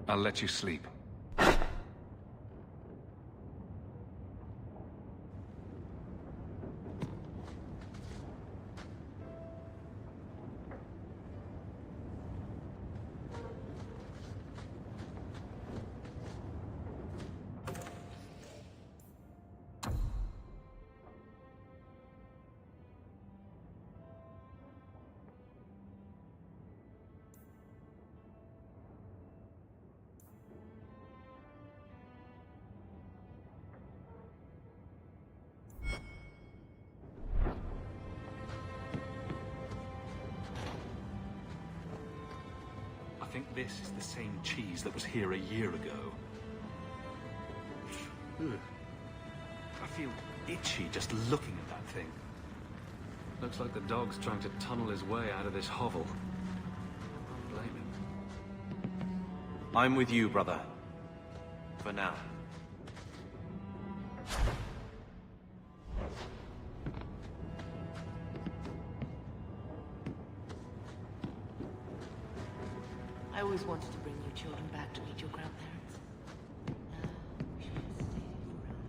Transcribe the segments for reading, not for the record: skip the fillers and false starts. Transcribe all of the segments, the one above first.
I'll let you sleep. I think this is the same cheese that was here a year ago. Ugh. I feel itchy just looking at that thing. Looks like the dog's trying to tunnel his way out of this hovel. I don't blame him. I'm with you, brother. For now. I always wanted to bring you children back to meet your grandparents. Now, we should stay forever.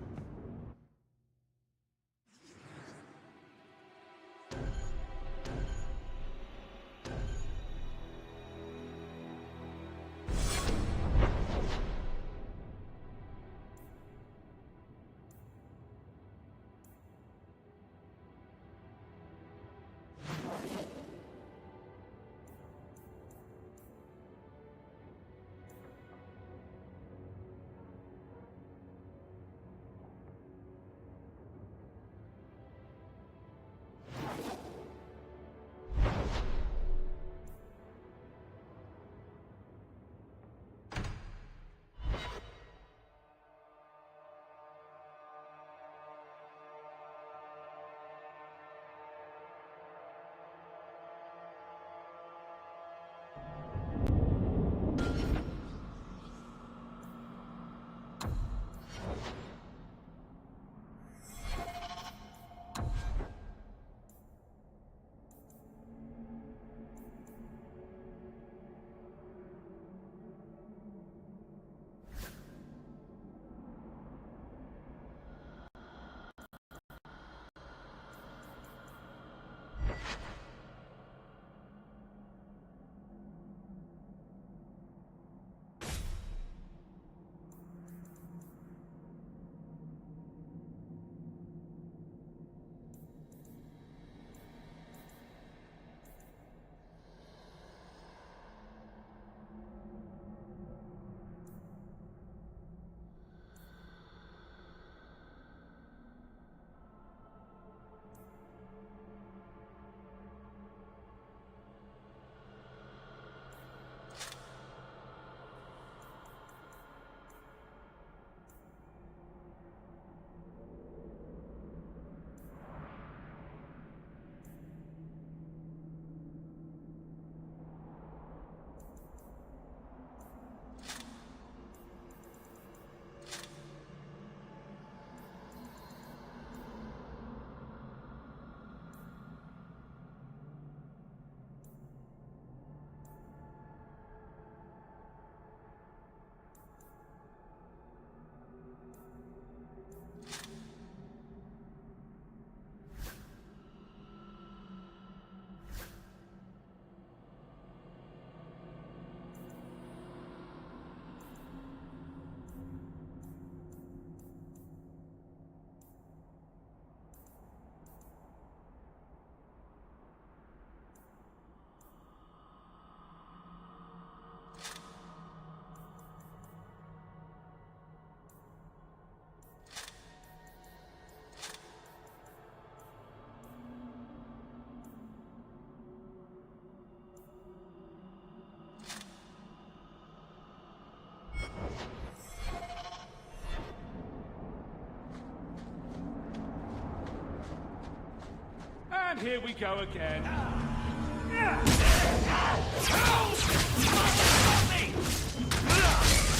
And here we go again.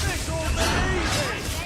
This will be easy!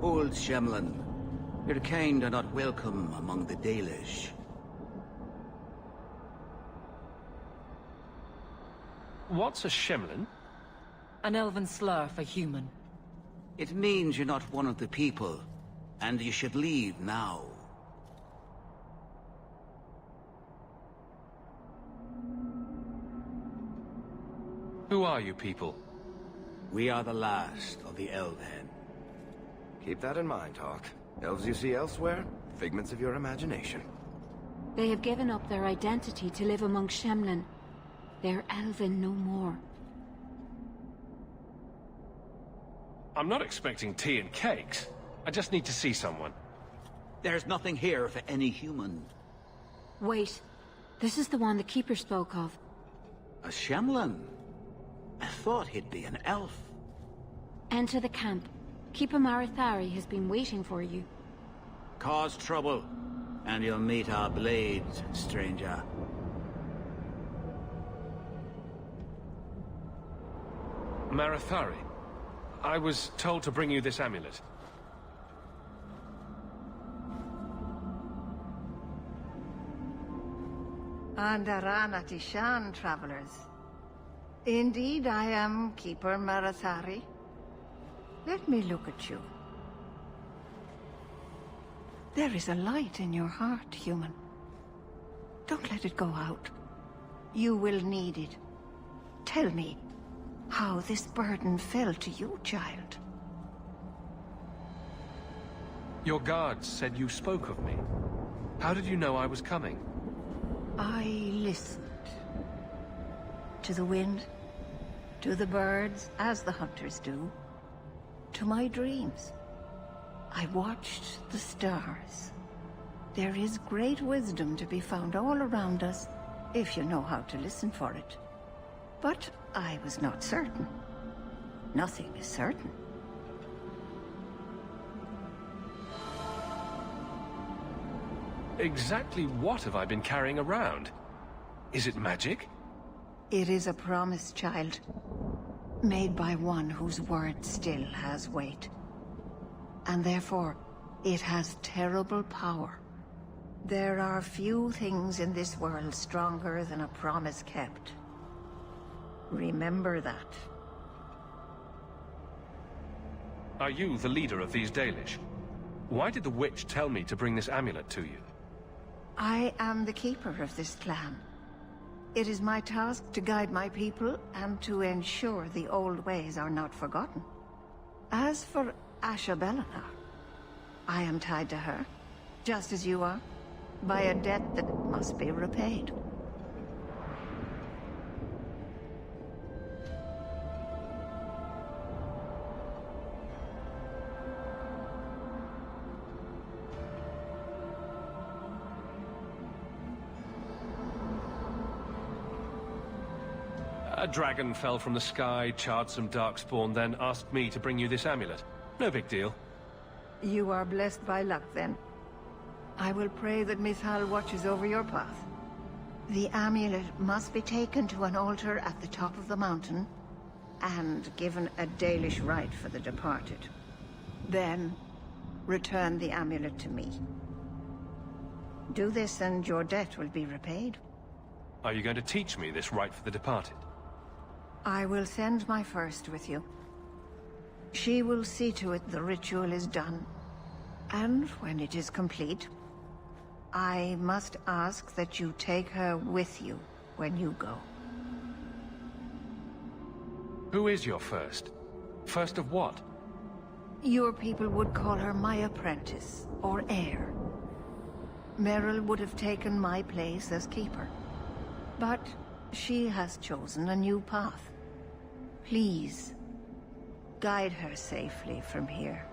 Old Shemlin, your kind are not welcome among the Dalish. What's a Shemlin? An elven slur for human. It means you're not one of the people, and you should leave now. Who are you people? We are the last of the Elven. Keep that in mind, Hawk. Elves you see elsewhere, figments of your imagination. They have given up their identity to live among Shemlin. They're Elven no more. I'm not expecting tea and cakes. I just need to see someone. There's nothing here for any human. Wait. This is the one the Keeper spoke of. A Shemlin? I thought he'd be an elf. Enter the camp. Keeper Marithari has been waiting for you. Cause trouble, and you'll meet our blades, stranger. Marithari, I was told to bring you this amulet. Andarana Tishan, travelers. Indeed, I am Keeper Marathari. Let me look at you. There is a light in your heart, human. Don't let it go out. You will need it. Tell me how this burden fell to you, child. Your guards said you spoke of me. How did you know I was coming? I listened. To the wind, to the birds, as the hunters do. To my dreams. I watched the stars. There is great wisdom to be found all around us, if you know how to listen for it. But I was not certain. Nothing is certain. Exactly what have I been carrying around? Is it magic? It is a promise, child. Made by one whose word still has weight. And therefore, it has terrible power. There are few things in this world stronger than a promise kept. Remember that. Are you the leader of these Dalish? Why did the witch tell me to bring this amulet to you? I am the keeper of this clan. It is my task to guide my people and to ensure the old ways are not forgotten. As for Asha Bellinar, I am tied to her, just as you are, by a debt that must be repaid. A dragon fell from the sky, charred some darkspawn, then asked me to bring you this amulet. No big deal. You are blessed by luck, then. I will pray that Mithal watches over your path. The amulet must be taken to an altar at the top of the mountain, and given a Dalish rite for the departed. Then, return the amulet to me. Do this and your debt will be repaid. Are you going to teach me this rite for the departed? I will send my first with you. She will see to it the ritual is done. And when it is complete, I must ask that you take her with you when you go. Who is your first? First of what? Your people would call her my apprentice, or heir. Meryl would have taken my place as keeper. But she has chosen a new path. Please, guide her safely from here.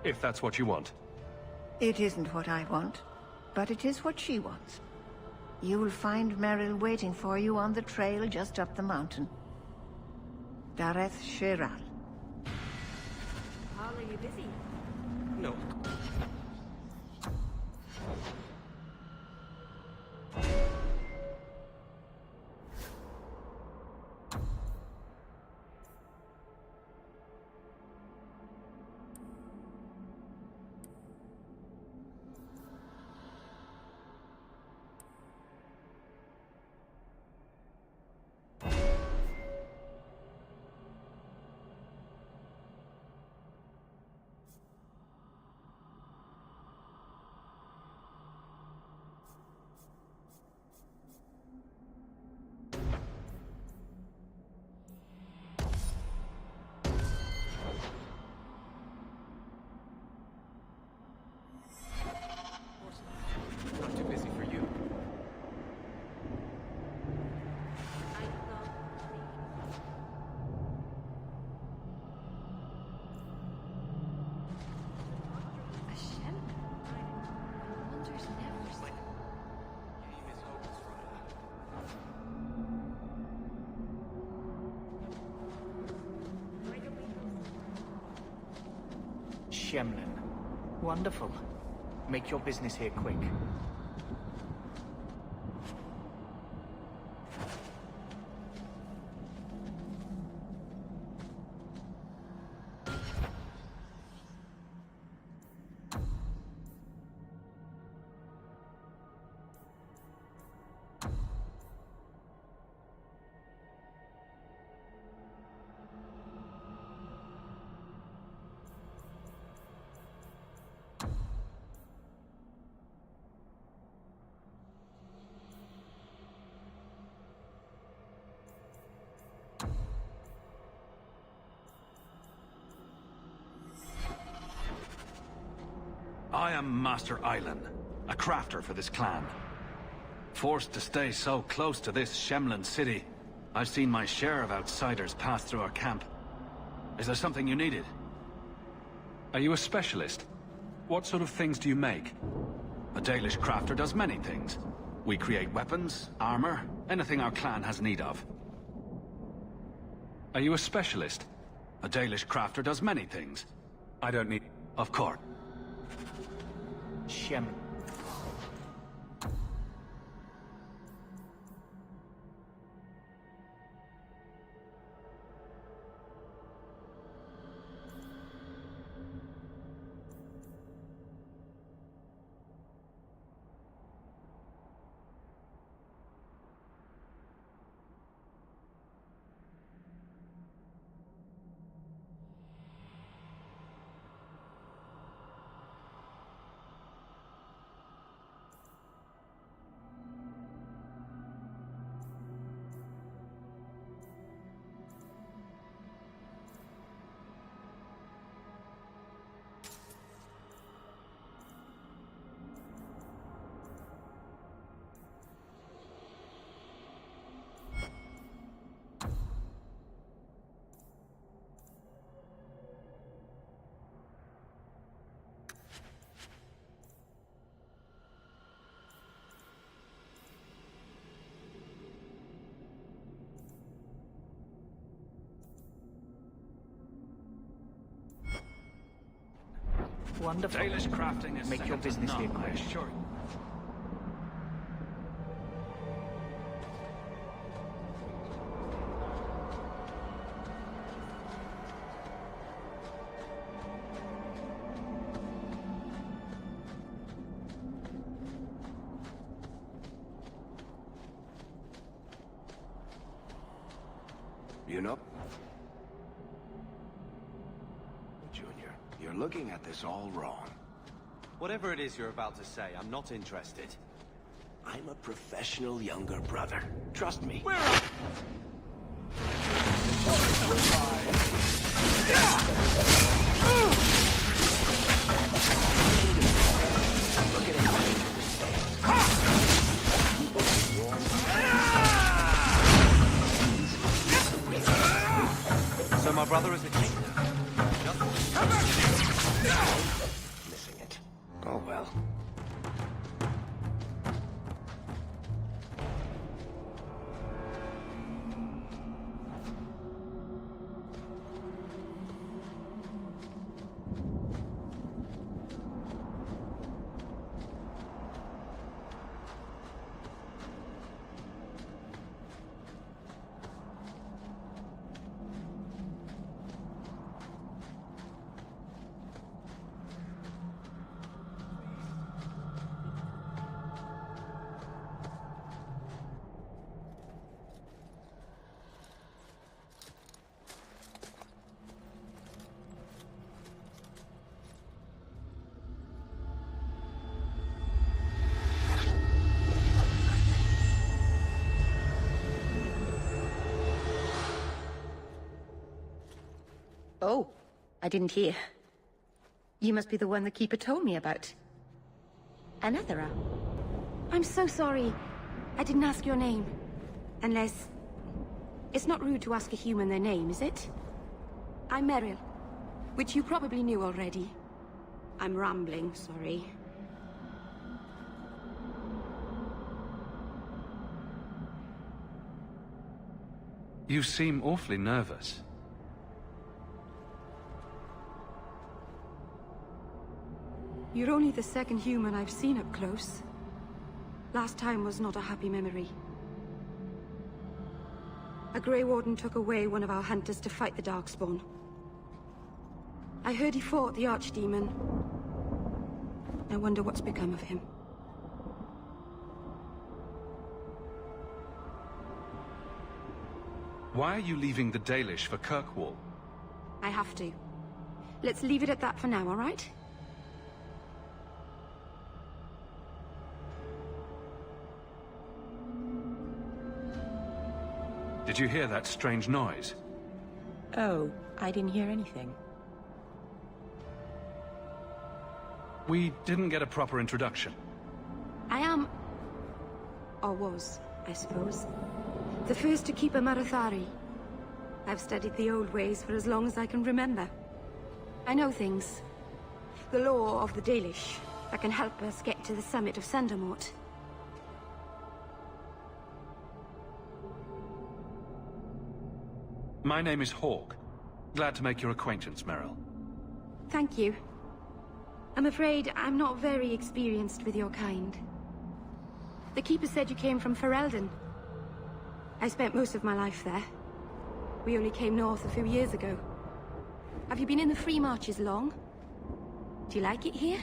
If that's what you want. It isn't what I want, but it is what she wants. You will find Meryl waiting for you on the trail just up the mountain. Dareth Shiral. Paul, are you busy? No. Shemlin. Wonderful. Make your business here quick. I am Master Islan, a crafter for this clan. Forced to stay so close to this Shemlin city, I've seen my share of outsiders pass through our camp. Is there something you needed? Are you a specialist? What sort of things do you make? A Dalish crafter does many things. We create weapons, armor, anything our clan has need of. Are you a specialist? A Dalish crafter does many things. I don't need... Of course. Shemlin. Wonderful. Dalish crafting is Make your second to business here none, I quick. assure you. You know? Junior, you're looking at this all wrong. Whatever it is you're about to say, I'm not interested. I'm a professional younger brother. Trust me. So my brother is a king? Missing it. Oh well. Oh, I didn't hear. You must be the one the Keeper told me about. Another. I'm so sorry. I didn't ask your name. Unless... It's not rude to ask a human their name, is it? I'm Meryl, which you probably knew already. I'm rambling, sorry. You seem awfully nervous. You're only the second human I've seen up close. Last time was not a happy memory. A Grey Warden took away one of our hunters to fight the Darkspawn. I heard he fought the Archdemon. I wonder what's become of him. Why are you leaving the Dalish for Kirkwall? I have to. Let's leave it at that for now, all right? Did you hear that strange noise? Oh, I didn't hear anything. We didn't get a proper introduction. I am... or was, I suppose. The first to keep a Marathari. I've studied the old ways for as long as I can remember. I know things. The law of the Dalish that can help us get to the summit of Sundermort. My name is Hawk. Glad to make your acquaintance, Meryl. Thank you. I'm afraid I'm not very experienced with your kind. The Keeper said you came from Ferelden. I spent most of my life there. We only came north a few years ago. Have you been in the Free Marches long? Do you like it here?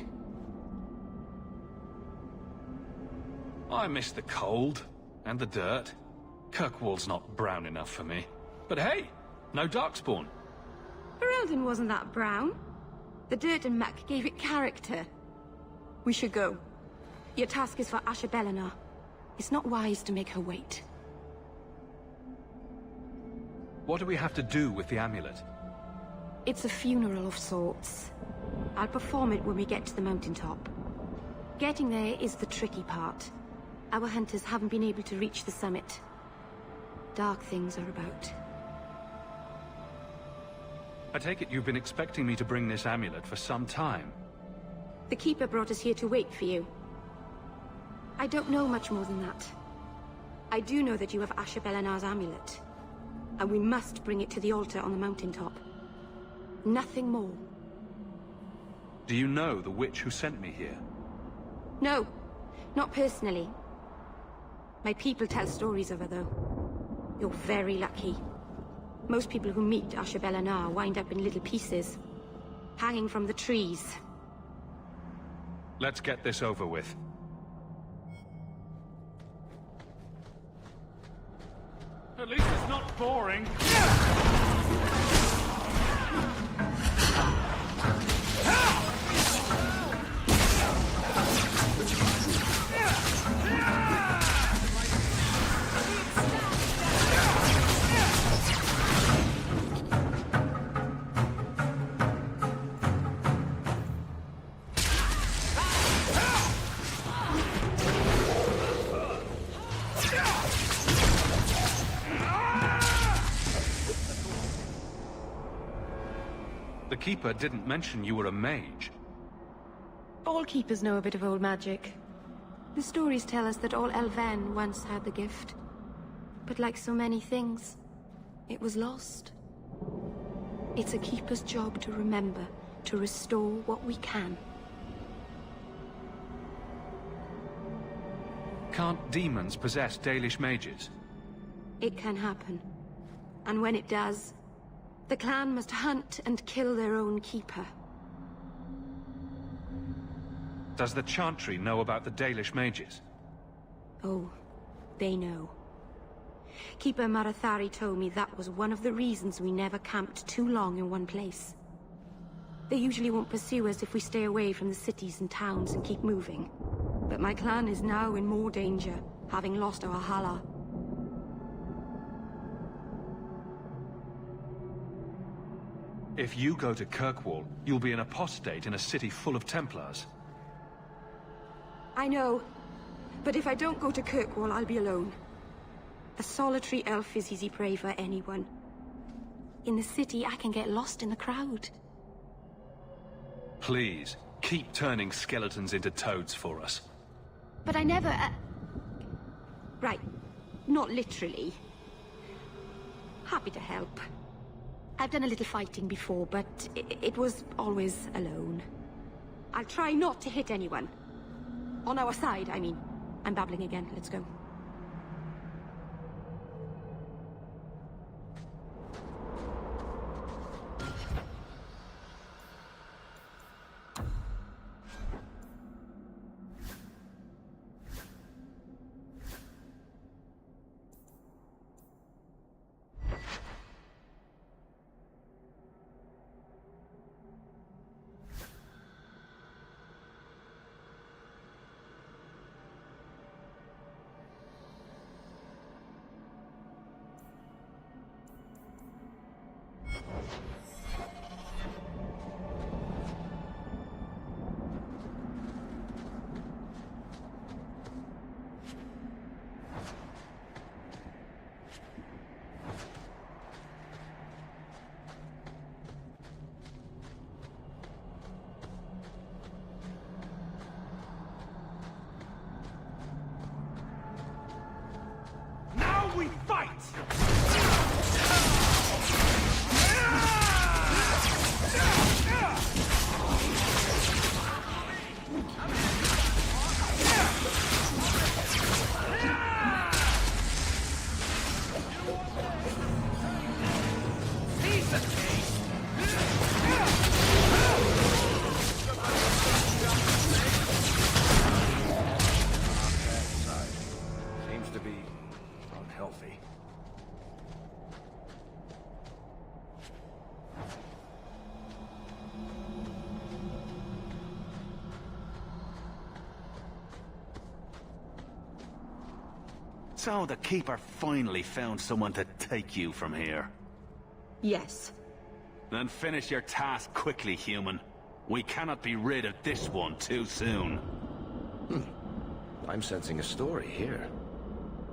I miss the cold and the dirt. Kirkwall's not brown enough for me. But hey, no Darkspawn. Ferelden wasn't that brown. The dirt and muck gave it character. We should go. Your task is for Asher Bellinar. It's not wise to make her wait. What do we have to do with the amulet? It's a funeral of sorts. I'll perform it when we get to the mountaintop. Getting there is the tricky part. Our hunters haven't been able to reach the summit. Dark things are about. I take it you've been expecting me to bring this amulet for some time. The Keeper brought us here to wait for you. I don't know much more than that. I do know that you have Asher Bellinar's amulet. And we must bring it to the altar on the mountaintop. Nothing more. Do you know the witch who sent me here? No, not personally. My people tell stories of her, though. You're very lucky. Most people who meet Asher Bellinar wind up in little pieces, hanging from the trees. Let's get this over with. At least it's not boring. The Keeper didn't mention you were a mage. All Keepers know a bit of old magic. The stories tell us that all Elven once had the gift. But like so many things, it was lost. It's a Keeper's job to remember, to restore what we can. Can't demons possess Dalish mages? It can happen. And when it does, the clan must hunt and kill their own Keeper. Does the Chantry know about the Dalish mages? Oh, they know. Keeper Marathari told me that was one of the reasons we never camped too long in one place. They usually won't pursue us if we stay away from the cities and towns and keep moving. But my clan is now in more danger, having lost our Hala. If you go to Kirkwall, you'll be an apostate in a city full of Templars. I know. But if I don't go to Kirkwall, I'll be alone. A solitary elf is easy prey for anyone. In the city, I can get lost in the crowd. Please, keep turning skeletons into toads for us. But I never... Right. Not literally. Happy to help. I've done a little fighting before, but it was always alone. I'll try not to hit anyone. On our side, I mean. I'm babbling again. Let's go. We fight! Seems to be unhealthy. So the Keeper finally found someone to take you from here. Yes. Then finish your task quickly, human. We cannot be rid of this one too soon. I'm sensing a story here.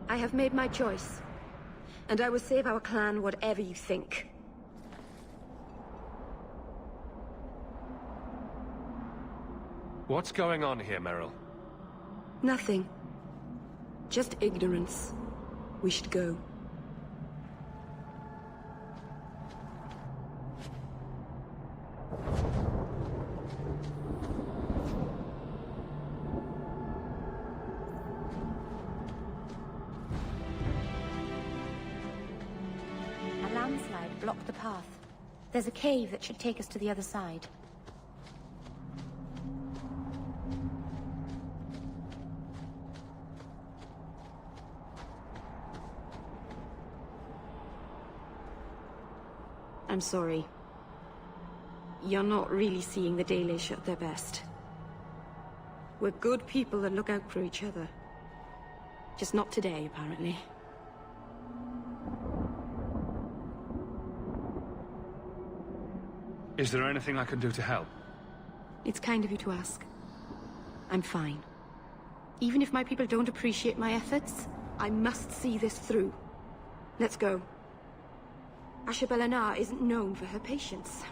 I have made my choice. And I will save our clan whatever you think. What's going on here, Meryl? Nothing. Just ignorance. We should go. A landslide blocked the path. There's a cave that should take us to the other side. I'm sorry. You're not really seeing the Dalish at their best. We're good people that look out for each other. Just not today, apparently. Is there anything I can do to help? It's kind of you to ask. I'm fine. Even if my people don't appreciate my efforts, I must see this through. Let's go. Ashabelana isn't known for her patience.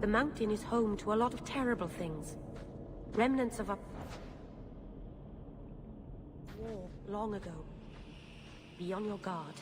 The mountain is home to a lot of terrible things. Remnants of a war long ago. Be on your guard.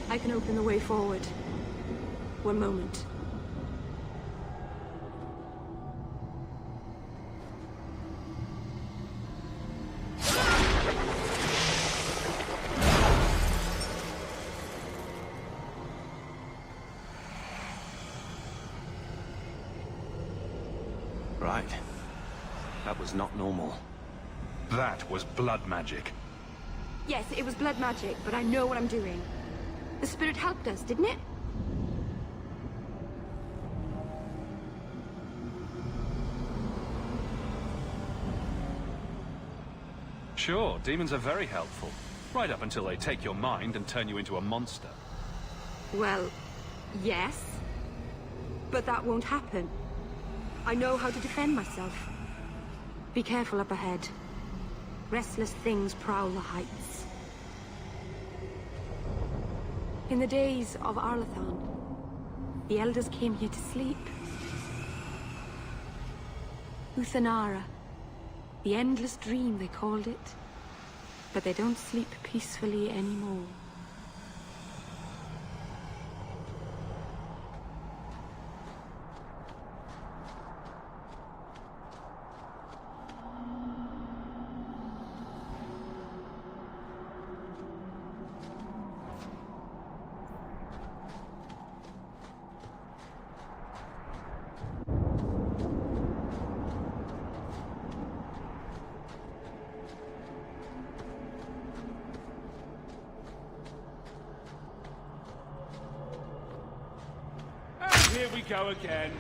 I can open the way forward. One moment. Right. That was not normal. That was blood magic. Yes, it was blood magic, but I know what I'm doing. The spirit helped us, didn't it? Sure, demons are very helpful. Right up until they take your mind and turn you into a monster. Well, yes. But that won't happen. I know how to defend myself. Be careful up ahead. Restless things prowl the heights. In the days of Arlathan, the elders came here to sleep. Uthanara, the endless dream they called it. But they don't sleep peacefully anymore. Here we go again.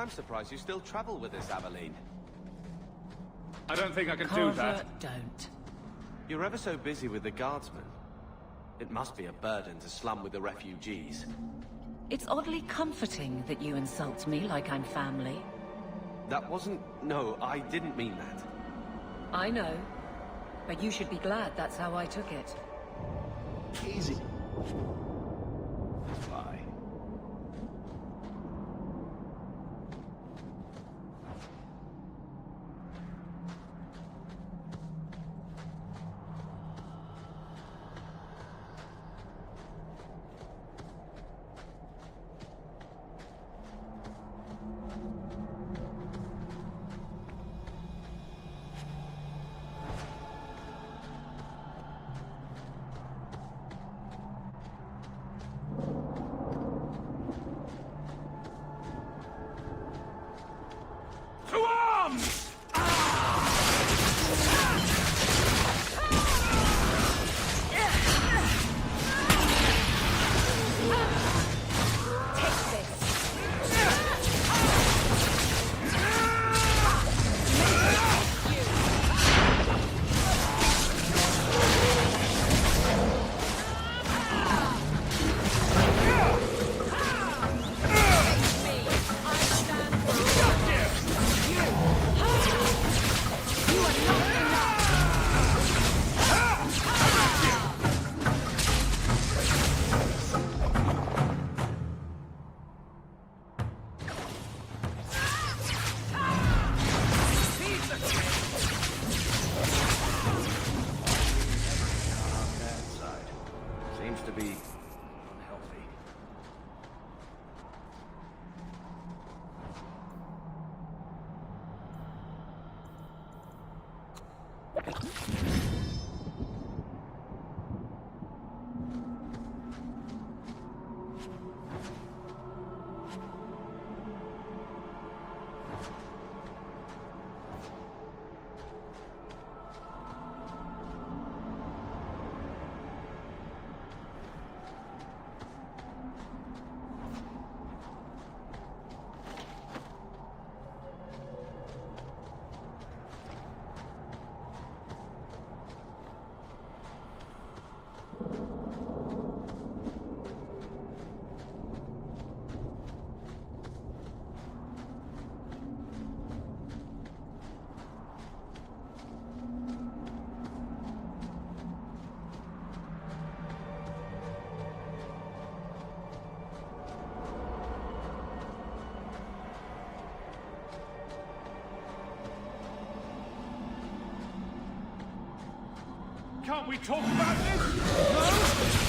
I'm surprised you still travel with this, Aveline. I don't think I can do that. Don't. You're ever so busy with the guardsmen. It must be a burden to slum with the refugees. It's oddly comforting that you insult me like I'm family. That wasn't... No, I didn't mean that. I know. But you should be glad that's how I took it. Easy. Bye. Can't we talk about this?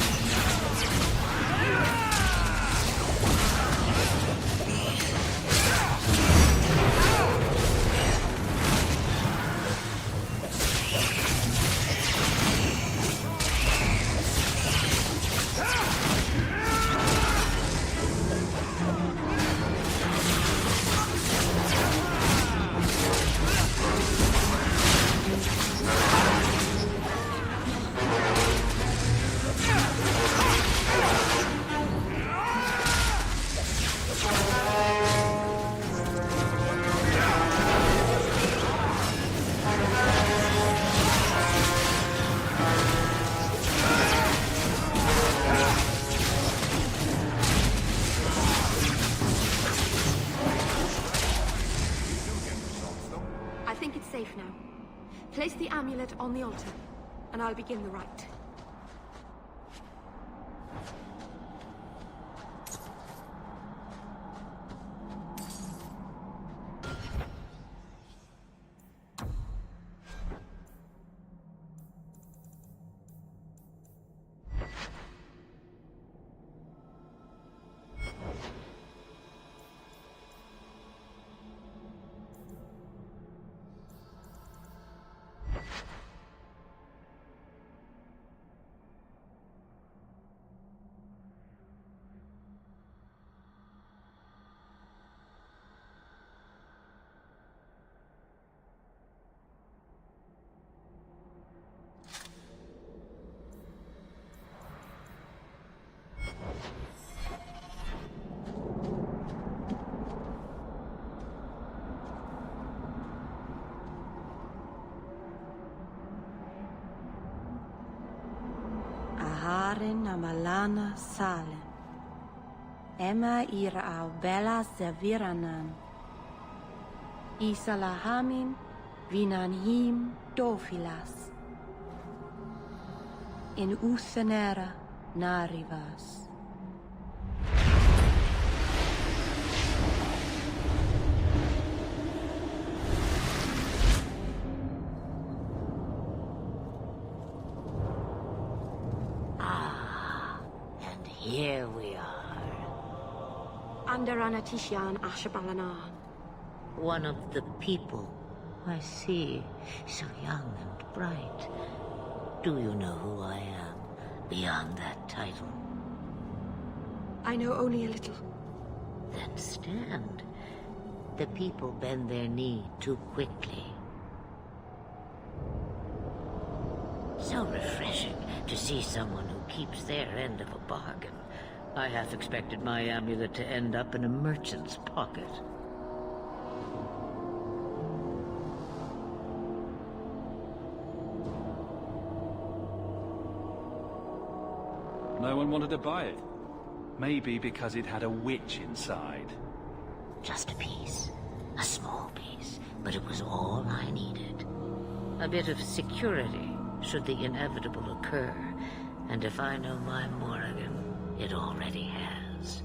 I think it's safe now. Place the amulet on the altar, and I'll begin the rite. Aharin amalana sale. Emma ira au bella serviranan. Isalahamin vinanhim dofilas. In usenera narivas. Here we are. Under Anatishan Ashabalanan. One of the people. I see. So young and bright. Do you know who I am, beyond that title? I know only a little. Then stand. The people bend their knee too quickly. So refreshing to see someone who keeps their end of a bargain. I half expected my amulet to end up in a merchant's pocket. No one wanted to buy it. Maybe because it had a witch inside. Just a piece. A small piece. But it was all I needed. A bit of security, should the inevitable occur. And if I know my Morrigan, it already has.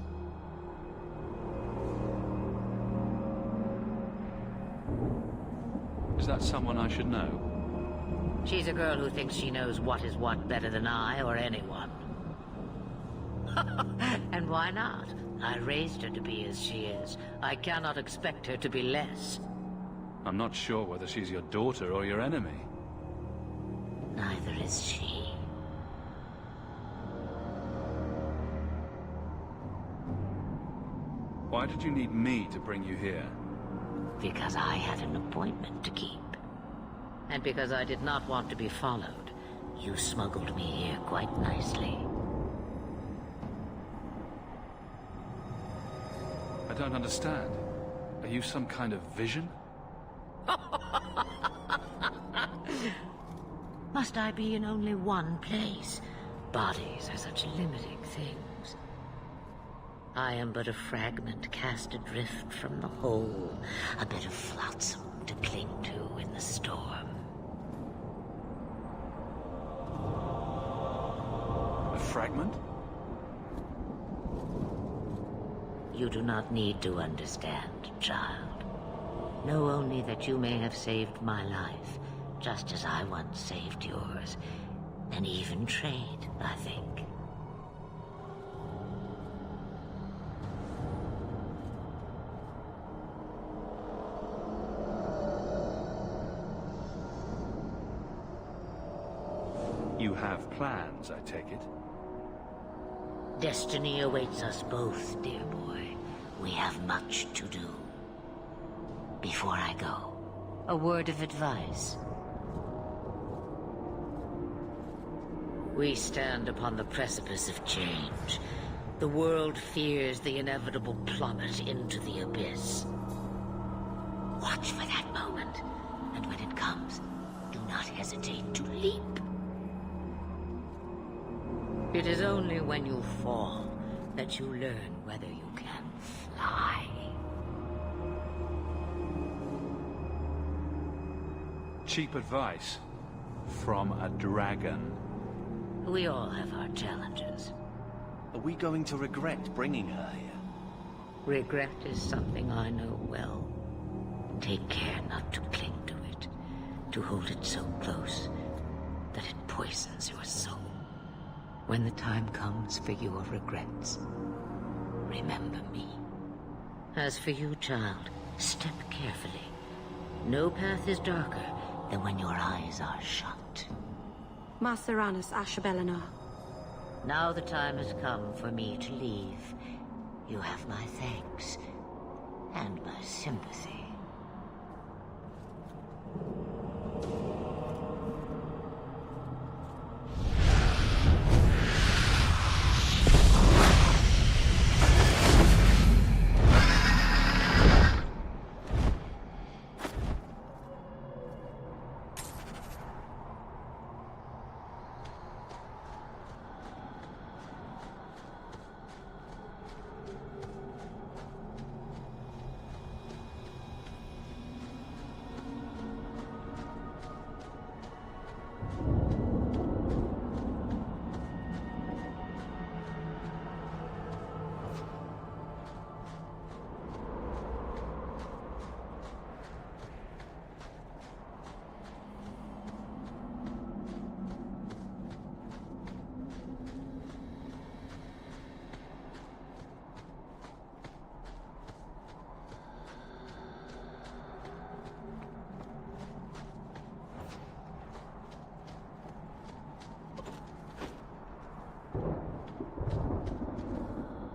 Is that someone I should know? She's a girl who thinks she knows what is what better than I or anyone. And why not? I raised her to be as she is. I cannot expect her to be less. I'm not sure whether she's your daughter or your enemy. Neither is she. Why did you need me to bring you here? Because I had an appointment to keep. And because I did not want to be followed, you smuggled me here quite nicely. I don't understand. Are you some kind of vision? Must I be in only one place? Bodies are such limiting things. I am but a fragment cast adrift from the whole, a bit of flotsam to cling to in the storm. A fragment? You do not need to understand, child. Know only that you may have saved my life, just as I once saved yours. And even trade, I think. You have plans, I take it? Destiny awaits us both, dear boy. We have much to do. Before I go, a word of advice. We stand upon the precipice of change. The world fears the inevitable plummet into the abyss. Watch for that moment, and when it comes, do not hesitate to leap. It is only when you fall that you learn whether you can fly. Cheap advice from a dragon. We all have our challenges. Are we going to regret bringing her here? Regret is something I know well. Take care not to cling to it, to hold it so close that it poisons your soul. When the time comes for your regrets, remember me. As for you, child, step carefully. No path is darker than when your eyes are shut. Maceranus Ashbelenar. Now the time has come for me to leave. You have my thanks and my sympathy.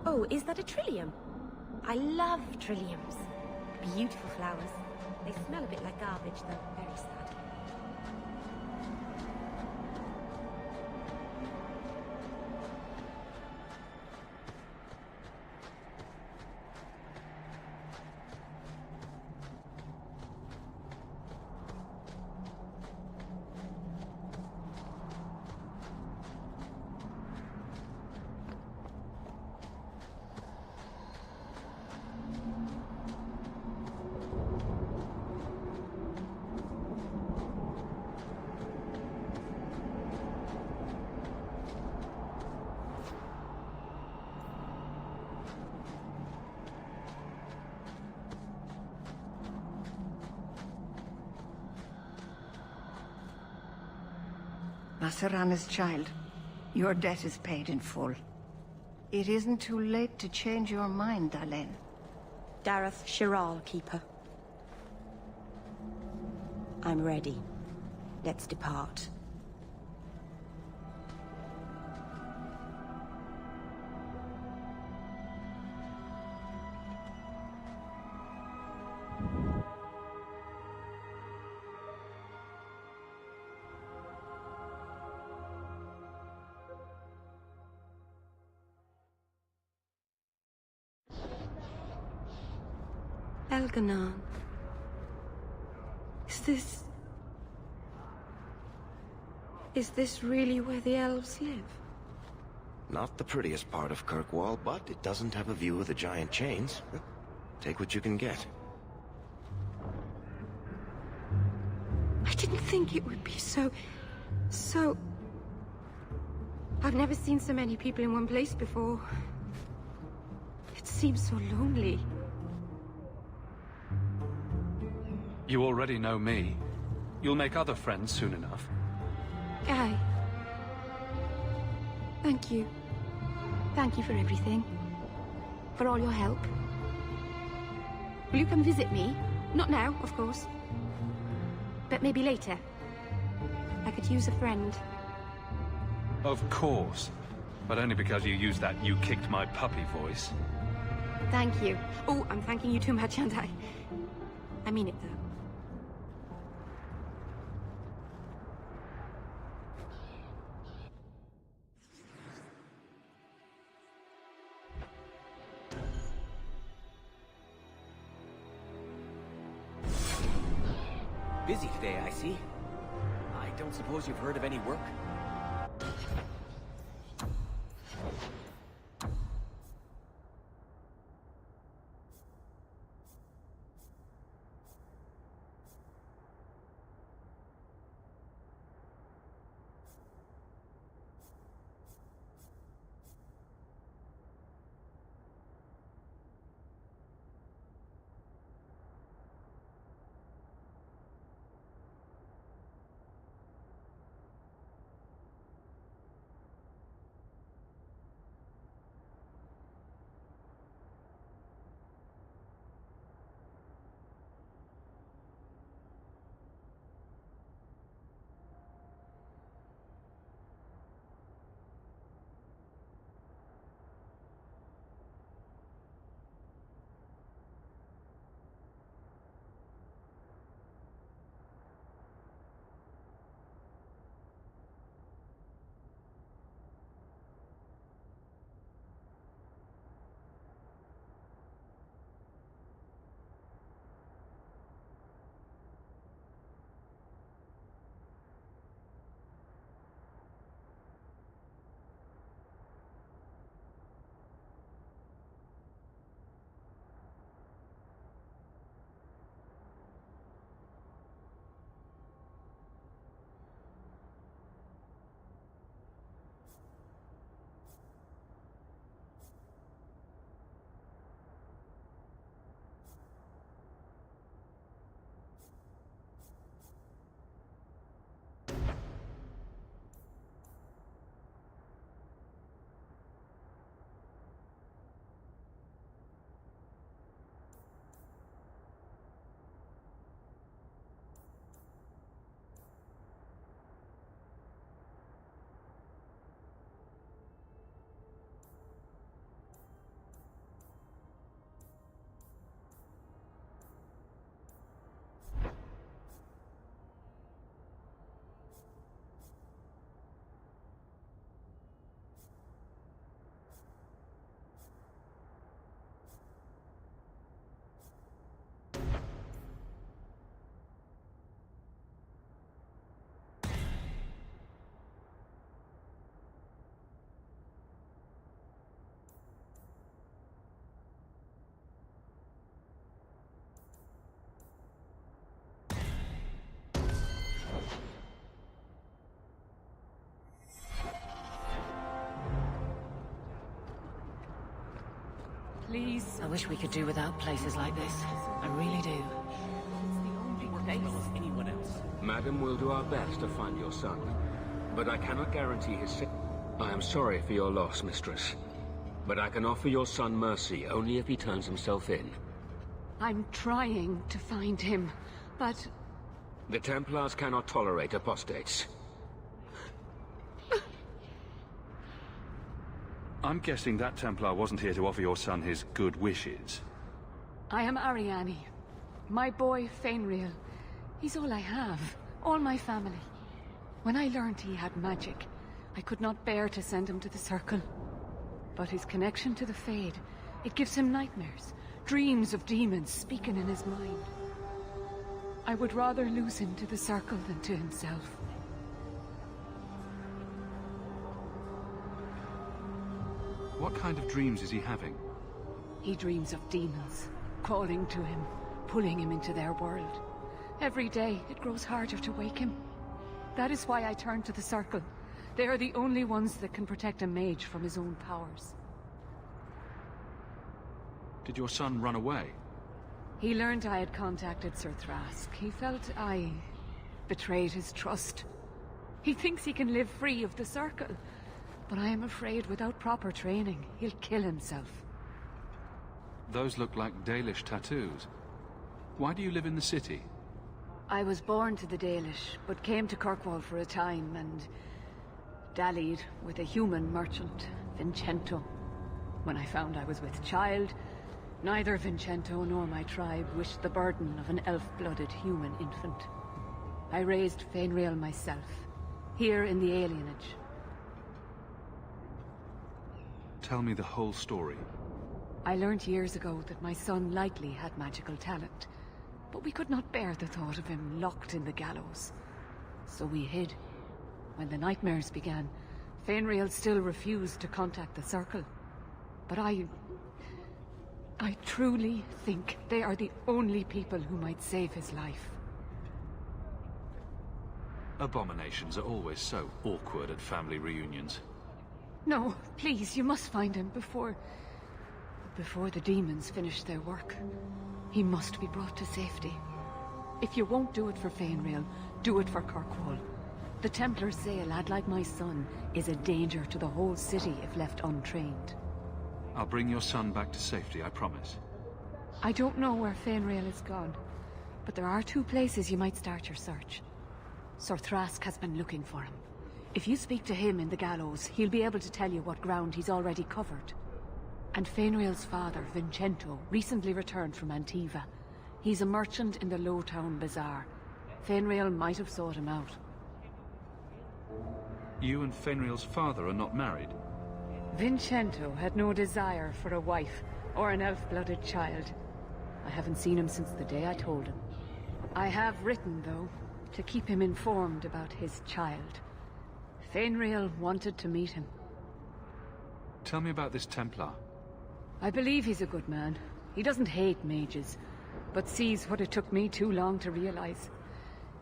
Oh, is that a trillium? I love trilliums. Beautiful flowers. They smell a bit like garbage, though. Very sad. Macerana's child, your debt is paid in full. It isn't too late to change your mind, Dalen. Dareth Shiral, Keeper. I'm ready. Let's depart. Elganon. Is this really where the elves live? Not the prettiest part of Kirkwall, but it doesn't have a view of the giant chains. Take what you can get. I didn't think it would be so... I've never seen so many people in one place before. It seems so lonely. You already know me. You'll make other friends soon enough. Aye. Thank you. Thank you for everything. For all your help. Will you come visit me? Not now, of course. But maybe later. I could use a friend. Of course. But only because you used that "you kicked my puppy" voice. Thank you. Oh, I'm thanking you too much, aren't I? I mean it, though. Busy today, I see. I don't suppose you've heard of any work? Please. I wish we could do without places like this. I really do. Anyone else? Madam, we'll do our best to find your son. But I cannot guarantee his I am sorry for your loss, mistress. But I can offer your son mercy only if he turns himself in. I'm trying to find him, but... The Templars cannot tolerate apostates. I'm guessing that Templar wasn't here to offer your son his good wishes. I am Ariane. My boy, Fainriel. He's all I have. All my family. When I learned he had magic, I could not bear to send him to the Circle. But his connection to the Fade, it gives him nightmares. Dreams of demons speaking in his mind. I would rather lose him to the Circle than to himself. What kind of dreams is he having? He dreams of demons, crawling to him, pulling him into their world. Every day, it grows harder to wake him. That is why I turn to the Circle. They are the only ones that can protect a mage from his own powers. Did your son run away? He learned I had contacted Sir Thrask. He felt I betrayed his trust. He thinks he can live free of the Circle. But I am afraid without proper training, he'll kill himself. Those look like Dalish tattoos. Why do you live in the city? I was born to the Dalish, but came to Kirkwall for a time and dallied with a human merchant, Vincento. When I found I was with child, neither Vincento nor my tribe wished the burden of an elf-blooded human infant. I raised Fainriel myself, here in the alienage. Tell me the whole story. I learned years ago that my son likely had magical talent, but we could not bear the thought of him locked in the gallows. So we hid. When the nightmares began, Fainriel still refused to contact the Circle. But I truly think they are the only people who might save his life. Abominations are always so awkward at family reunions. No, please, you must find him before the demons finish their work. He must be brought to safety. If you won't do it for Fainriel, do it for Kirkwall. The Templars say a lad like my son is a danger to the whole city if left untrained. I'll bring your son back to safety, I promise. I don't know where Fainriel is gone, but there are 2 places you might start your search. Sir Thrask has been looking for him. If you speak to him in the gallows, he'll be able to tell you what ground he's already covered. And Fainriel's father, Vincento, recently returned from Antiva. He's a merchant in the Lowtown Bazaar. Fainriel might have sought him out. You and Fainriel's father are not married? Vincento had no desire for a wife or an elf-blooded child. I haven't seen him since the day I told him. I have written, though, to keep him informed about his child. Fainriel wanted to meet him. Tell me about this Templar. I believe he's a good man. He doesn't hate mages, but sees what it took me too long to realize.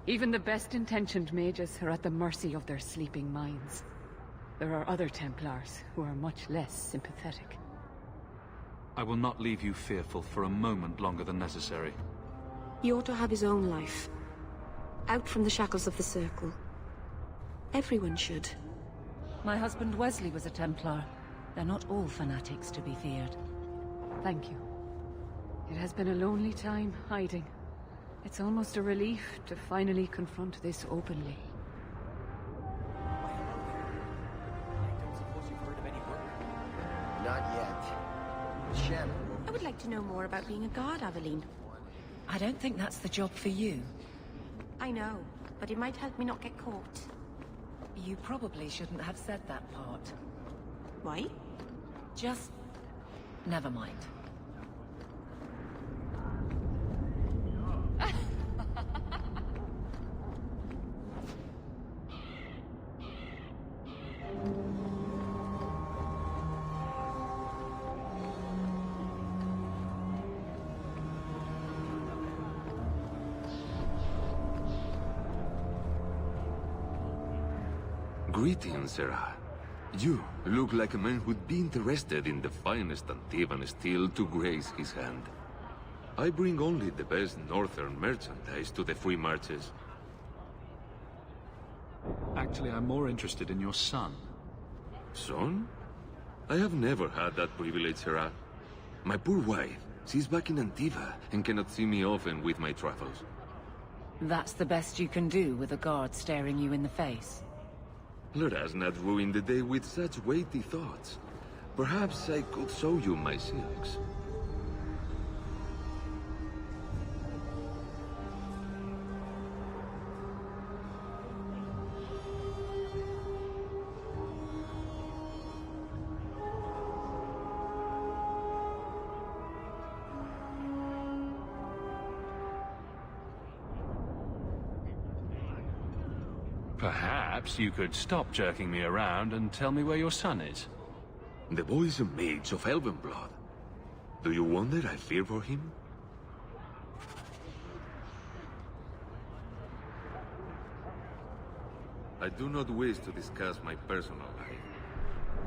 Even the best-intentioned mages are at the mercy of their sleeping minds. There are other Templars who are much less sympathetic. I will not leave you fearful for a moment longer than necessary. He ought to have his own life. Out from the shackles of the Circle. Everyone should. My husband Wesley was a Templar. They're not all fanatics to be feared. Thank you. It has been a lonely time hiding. It's almost a relief to finally confront this openly. Not yet. Shannon will... I would like to know more about being a guard, Aveline. I don't think that's the job for you. I know, but it might help me not get caught. You probably shouldn't have said that part. Why? Just... never mind. Greetings, Sarah. You look like a man who'd be interested in the finest Antivan steel to grace his hand. I bring only the best northern merchandise to the free marches. Actually, I'm more interested in your son. Son? I have never had that privilege, Sarah. My poor wife, she's back in Antiva and cannot see me often with my travels. That's the best you can do with a guard staring you in the face. Let us not ruin the day with such weighty thoughts. Perhaps I could show you my silks. Perhaps you could stop jerking me around and tell me where your son is. The boy is a mage of elven blood. Do you wonder I fear for him? I do not wish to discuss my personal life.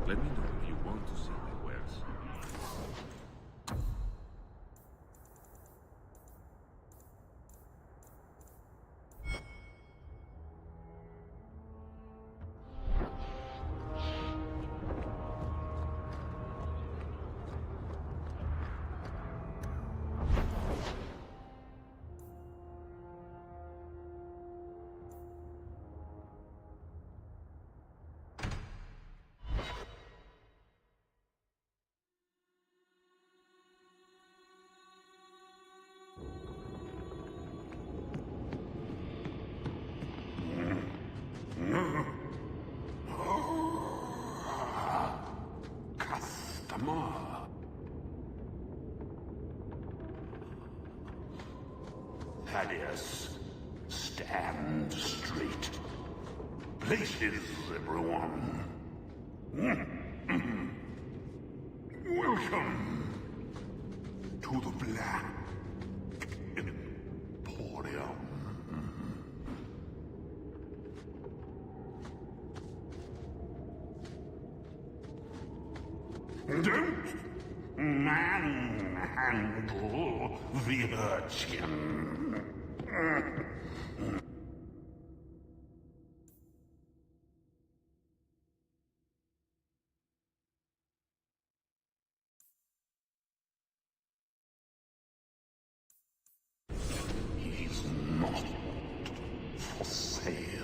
Let me know if you want to see my wares. Ma. Thaddeus, stand straight. Places, everyone. Welcome to the Black Emporium. Don't manhandle the urchin. He's not for sale.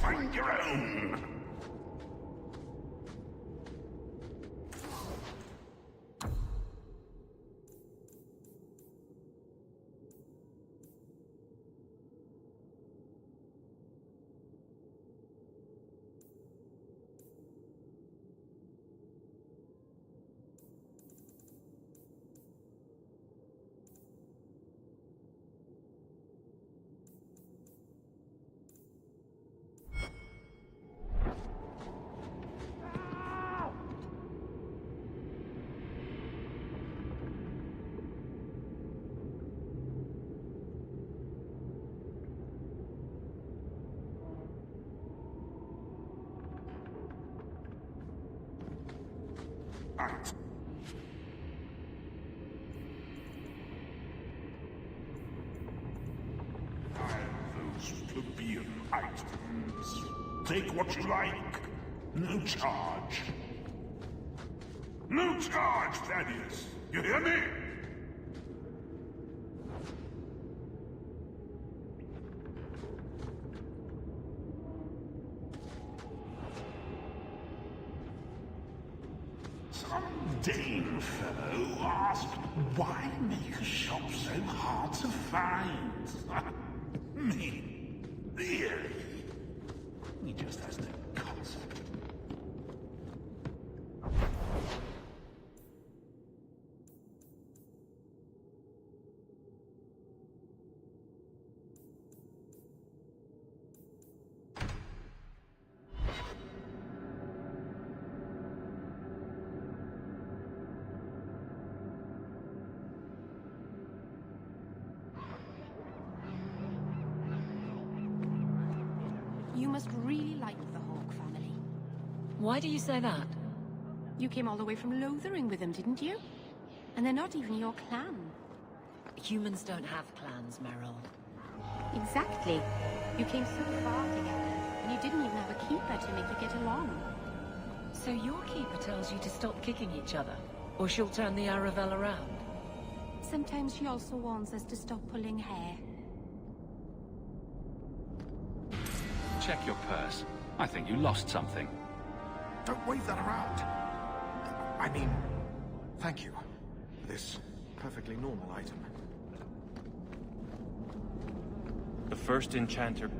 Find your own. Those plebeian items. Take what you like. No charge. No charge, Thaddeus. You hear me? Some Dane fellow asked, why make a shop so hard to find? Me? Really? He just has no concept. You must really like the Hawke family. Why do you say that? You came all the way from Lothering with them, didn't you? And they're not even your clan. Humans don't have clans, Meryl. Exactly. You came so far together, and you didn't even have a keeper to make you get along. So your keeper tells you to stop kicking each other, or she'll turn the Aravel around? Sometimes she also warns us to stop pulling hair. Check your purse. I think you lost something. Don't wave that around. I mean, thank you for this perfectly normal item. The first enchanter...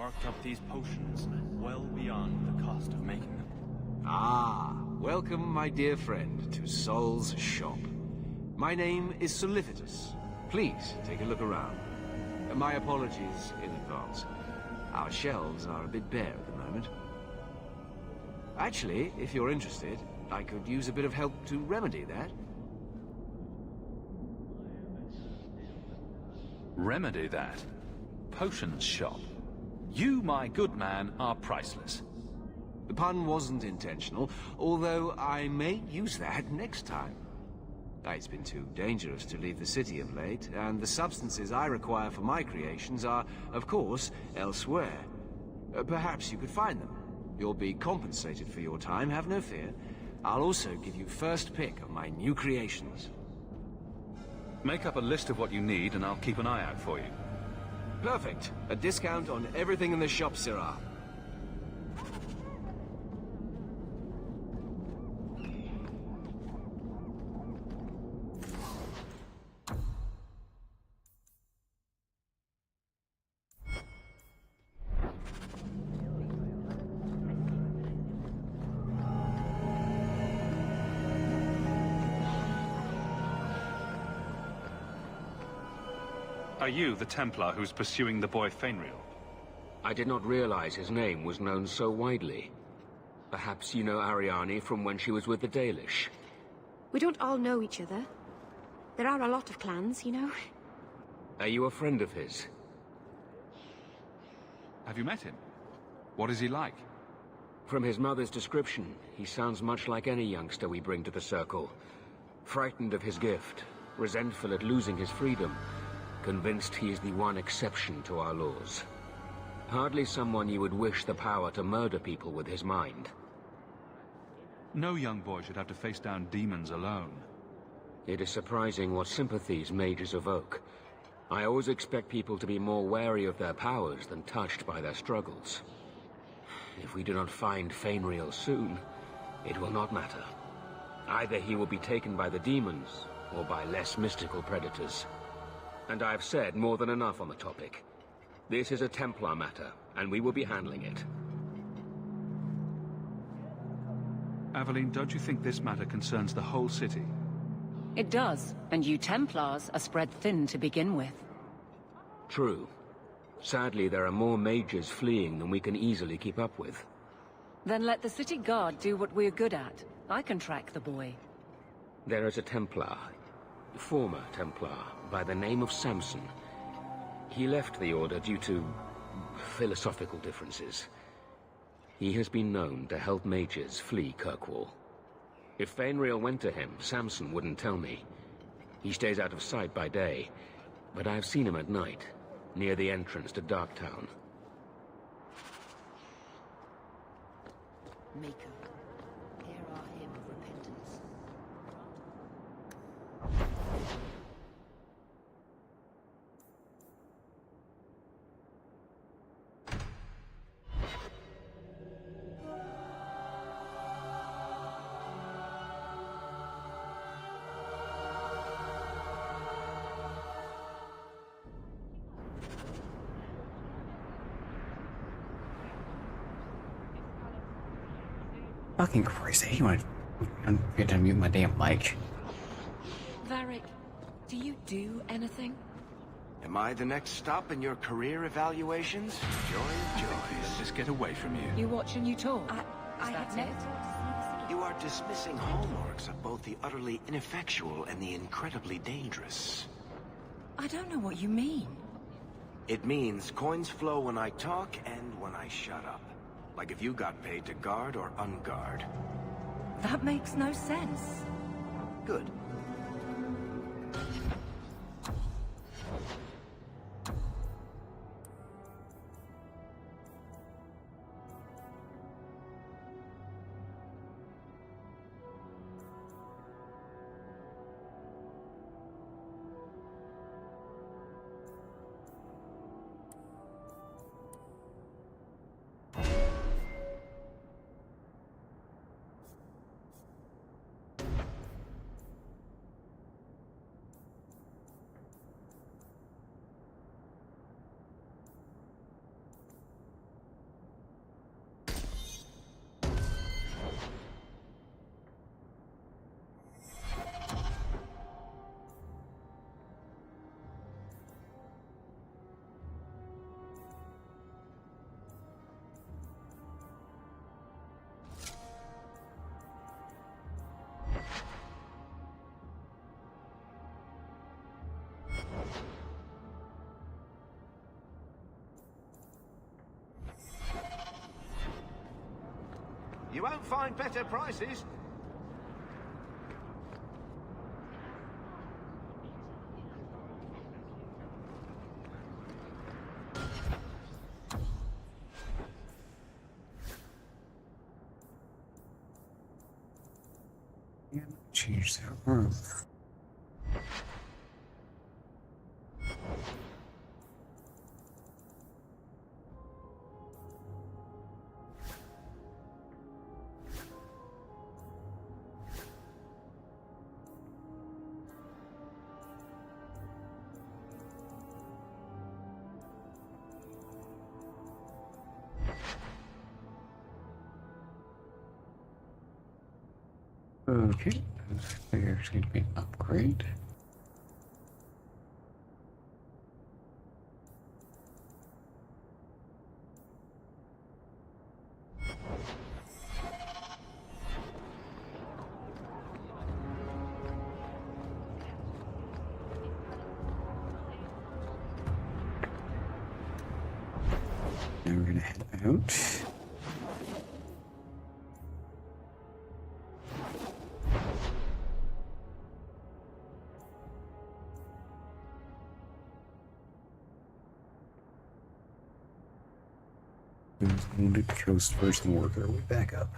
marked up these potions well beyond the cost of making them. Ah, welcome, my dear friend, to Sol's shop. My name is Solicitus. Please, take a look around. My apologies in advance. Our shelves are a bit bare at the moment. Actually, if you're interested, I could use a bit of help to remedy that. Remedy that? Potions shop? You, my good man, are priceless. The pun wasn't intentional, although I may use that next time. It's been too dangerous to leave the city of late, and the substances I require for my creations are, of course, elsewhere. Perhaps you could find them. You'll be compensated for your time, have no fear. I'll also give you first pick of my new creations. Make up a list of what you need, and I'll keep an eye out for you. Perfect. A discount on everything in the shop, Sirrah. Are you the Templar who's pursuing the boy Fainriel? I did not realize his name was known so widely. Perhaps you know Ariane from when she was with the Dalish. We don't all know each other. There are a lot of clans, you know. Are you a friend of his? Have you met him? What is he like? From his mother's description, he sounds much like any youngster we bring to the Circle. Frightened of his gift, resentful at losing his freedom, convinced he is the one exception to our laws. Hardly someone you would wish the power to murder people with his mind. No young boy should have to face down demons alone. It is surprising what sympathies mages evoke. I always expect people to be more wary of their powers than touched by their struggles. If we do not find Fainriel soon, it will not matter. Either he will be taken by the demons, or by less mystical predators. And I've said more than enough on the topic. This is a Templar matter, and we will be handling it. Aveline, don't you think this matter concerns the whole city? It does, and you Templars are spread thin to begin with. True. Sadly, there are more mages fleeing than we can easily keep up with. Then let the city guard do what we're good at. I can track the boy. There is a Templar, former Templar, by the name of Samson. He left the Order due to philosophical differences. He has been known to help mages flee Kirkwall. If Fainriel went to him, Samson wouldn't tell me. He stays out of sight by day, but I've seen him at night, near the entrance to Darktown. Miko, hear our hymn of repentance. Fucking crazy. You want to get to mute my damn mic? Varric, do you do anything? Am I the next stop in your career evaluations? Joy of joys. Just get away from you. You watch and you talk. I That's had it? You are dismissing hallmarks of both the utterly ineffectual and the incredibly dangerous. I don't know what you mean. It means coins flow when I talk and when I shut up. Like if you got paid to guard or unguard. That makes no sense. Good. You won't find better prices. Change that roof. Okay, there's going to be an upgrade. Now we're going to head out. Wounded coast first and work our way back up.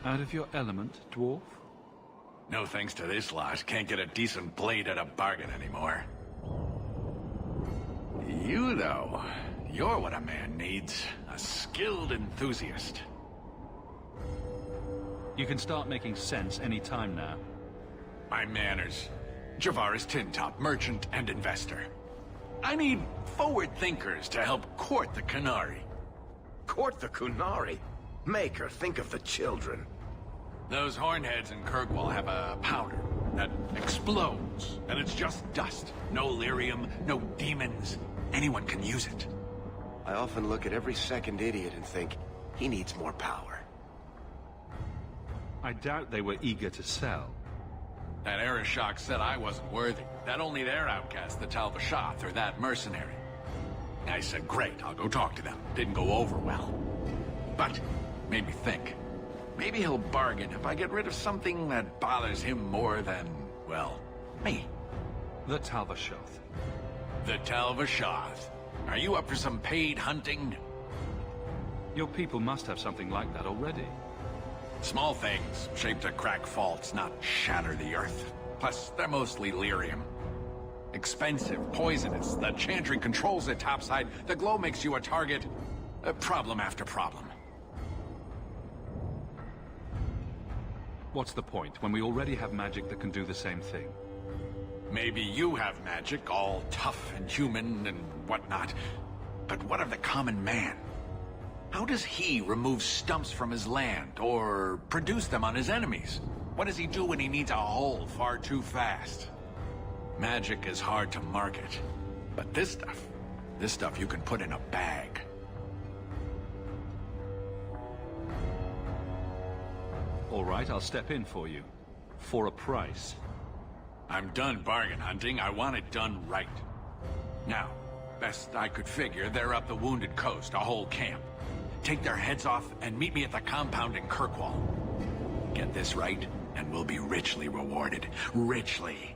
Out of your element, dwarf? No thanks to this lot, can't get a decent blade at a bargain anymore. You, though, you're what a man needs. A skilled enthusiast. You can start making sense any time now. My manners. Javaris Tintop, merchant and investor. I need forward thinkers to help court the Qunari. Court the Qunari? Make her think of the children. Those hornheads in Kirkwall have a powder that explodes, and it's just dust. No lyrium, no demons. Anyone can use it. I often look at every second idiot and think, he needs more power. I doubt they were eager to sell. That Arishok said I wasn't worthy. That only their outcast, the Talvashath, or that mercenary. I said, great, I'll go talk to them. Didn't go over well. But, made me think. Maybe he'll bargain if I get rid of something that bothers him more than, well, me. The Talvashath. The Talvashath. Are you up for some paid hunting? Your people must have something like that already. Small things, shaped to crack faults, not shatter the earth. Plus, they're mostly lyrium. Expensive, poisonous, the Chantry controls it topside, the glow makes you a target. Problem after problem. What's the point, when we already have magic that can do the same thing? Maybe you have magic, all tough and human and whatnot. But what of the common man? How does he remove stumps from his land, or produce them on his enemies? What does he do when he needs a hole far too fast? Magic is hard to market. But this stuff you can put in a bag. All right, I'll step in for you. For a price. I'm done bargain hunting. I want it done right. Now, best I could figure, they're up the Wounded Coast, a whole camp. Take their heads off and meet me at the compound in Kirkwall. Get this right, and we'll be richly rewarded. Richly.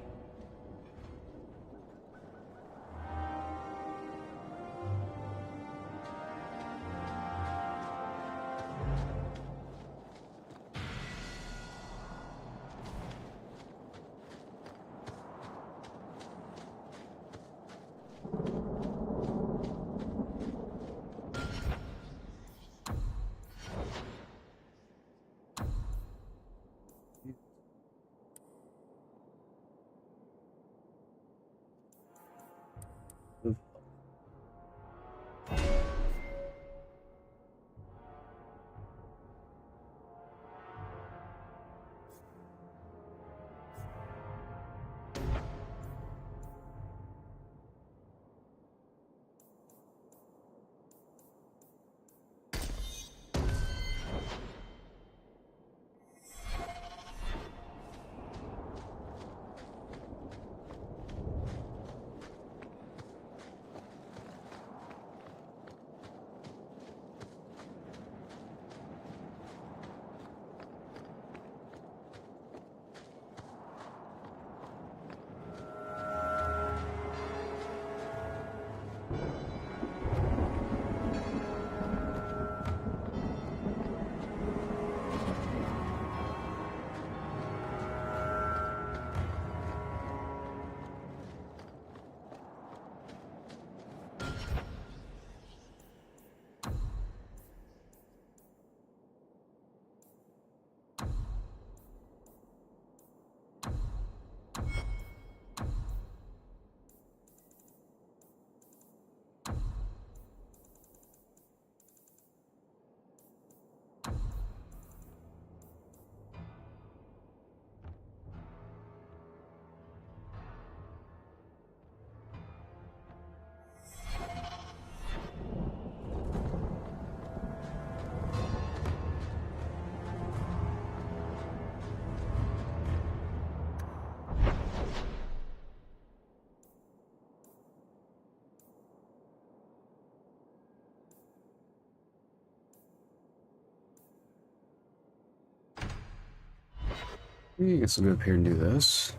I guess I'll go up here and do this.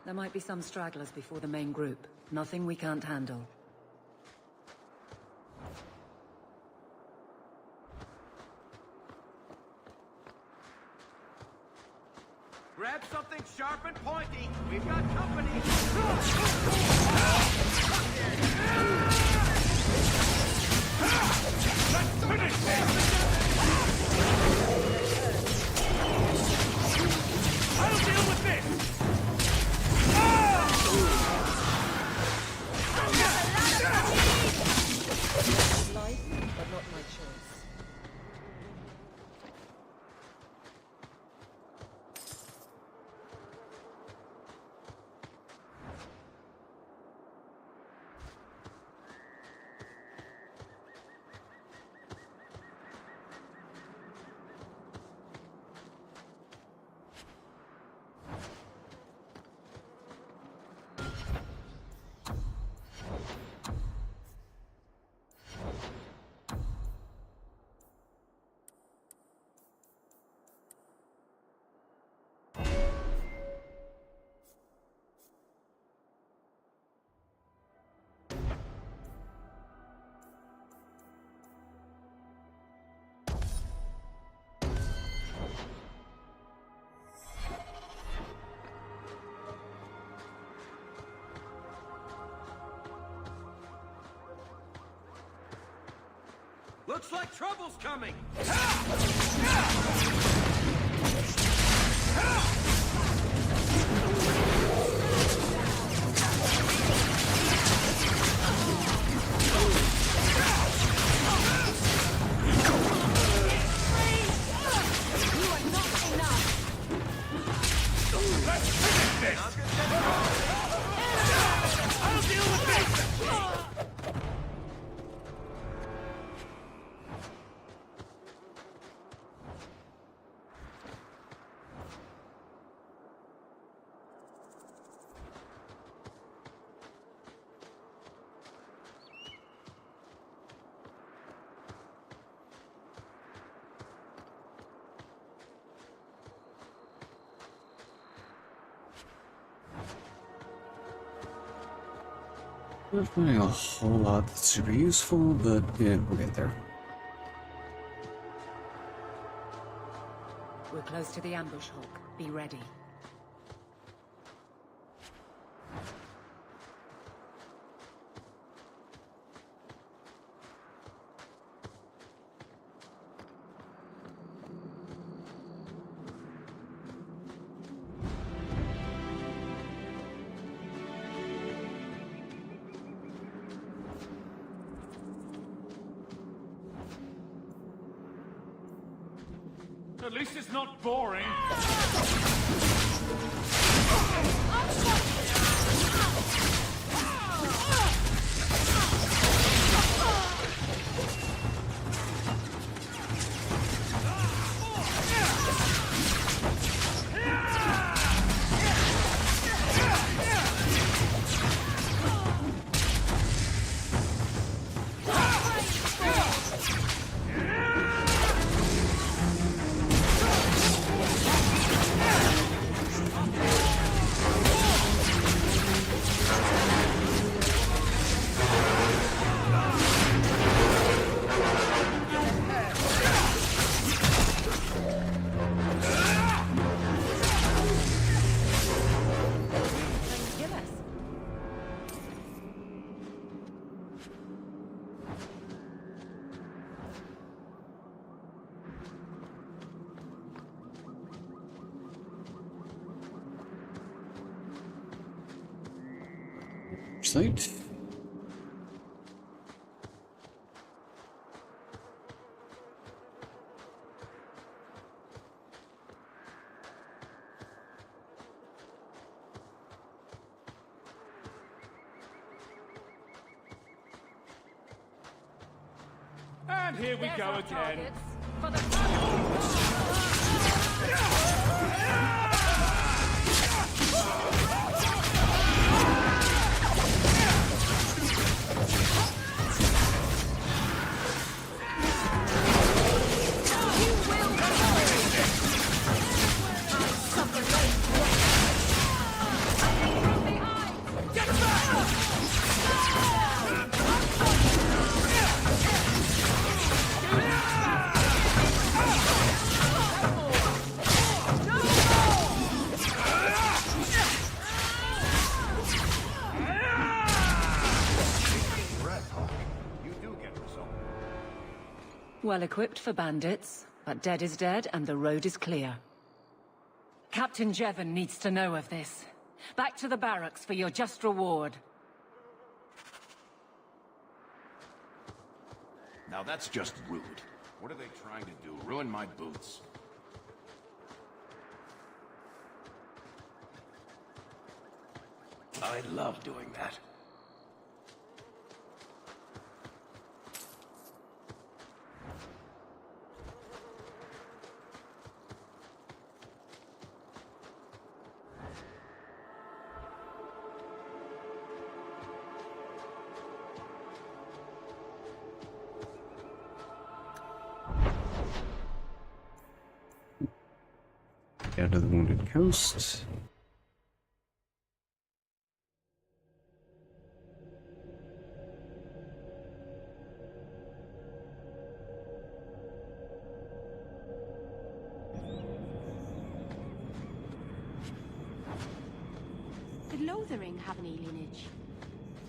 There might be some stragglers before the main group. Nothing we can't handle. Grab something sharp and pointy. We've got company. Let's finish this! I'll deal with this! Life, but not my choice. Looks like trouble's coming! Let's finish this! I'll deal with this! Not finding a whole lot that's super useful, but yeah, we'll get there. We're close to the ambush, Hawk. Be ready. At least it's not boring. Site. And here we go again. Well equipped for bandits, but dead is dead and the road is clear. Captain Jevon needs to know of this. Back to the barracks for your just reward. Now that's just rude. What are they trying to do? Ruin my boots? I love doing that. Out of the Wounded Coast. Did Lothering have an alienage?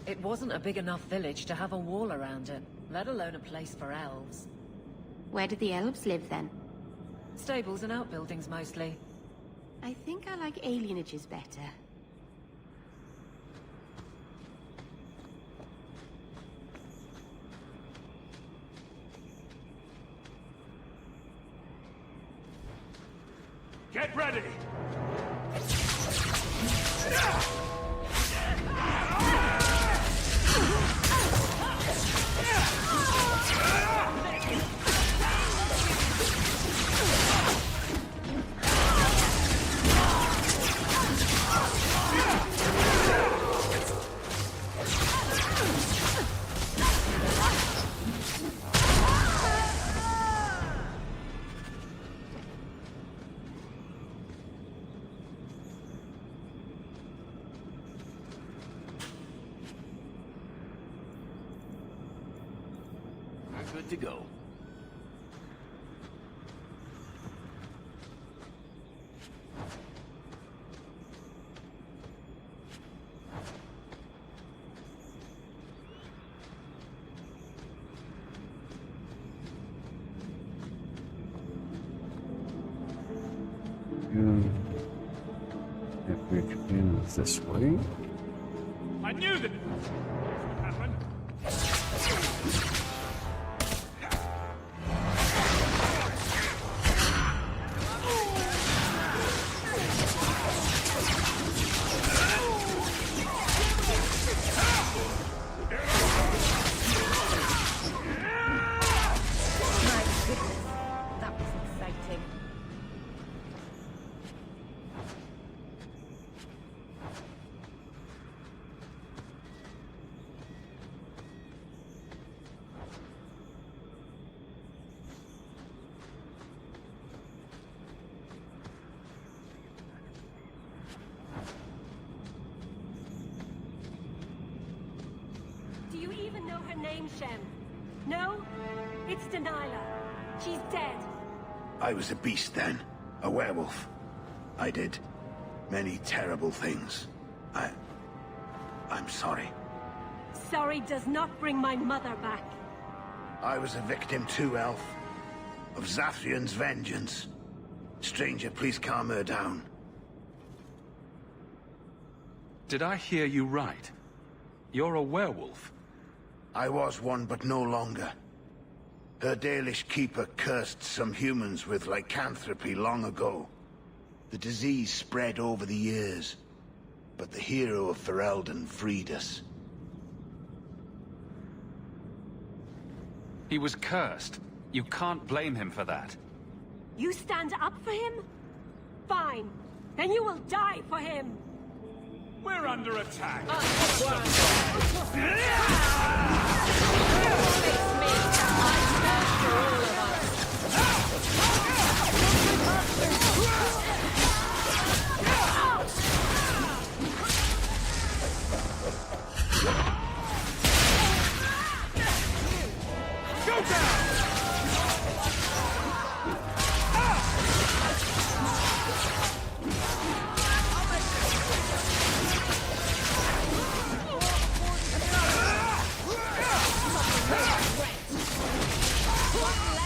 It wasn't a big enough village to have a wall around it, let alone a place for elves. Where did the elves live then? Stables and outbuildings mostly. I think I like alienages better. Get ready! Good to go. If we begin this way. I knew that this would happen. That was exciting. Do you even know her name, Shem? No? It's Delilah. She's dead. I was a beast then. A werewolf. I did many terrible things. I'm sorry. Sorry does not bring my mother back. I was a victim too, Elf. Of Zathrian's vengeance. Stranger, please calm her down. Did I hear you right? You're a werewolf? I was one, but no longer. Her Dalish keeper cursed some humans with lycanthropy long ago. The disease spread over the years, but the hero of Ferelden freed us. He was cursed. You can't blame him for that. You stand up for him? Fine. Then you will die for him. We're under attack. Go down! One less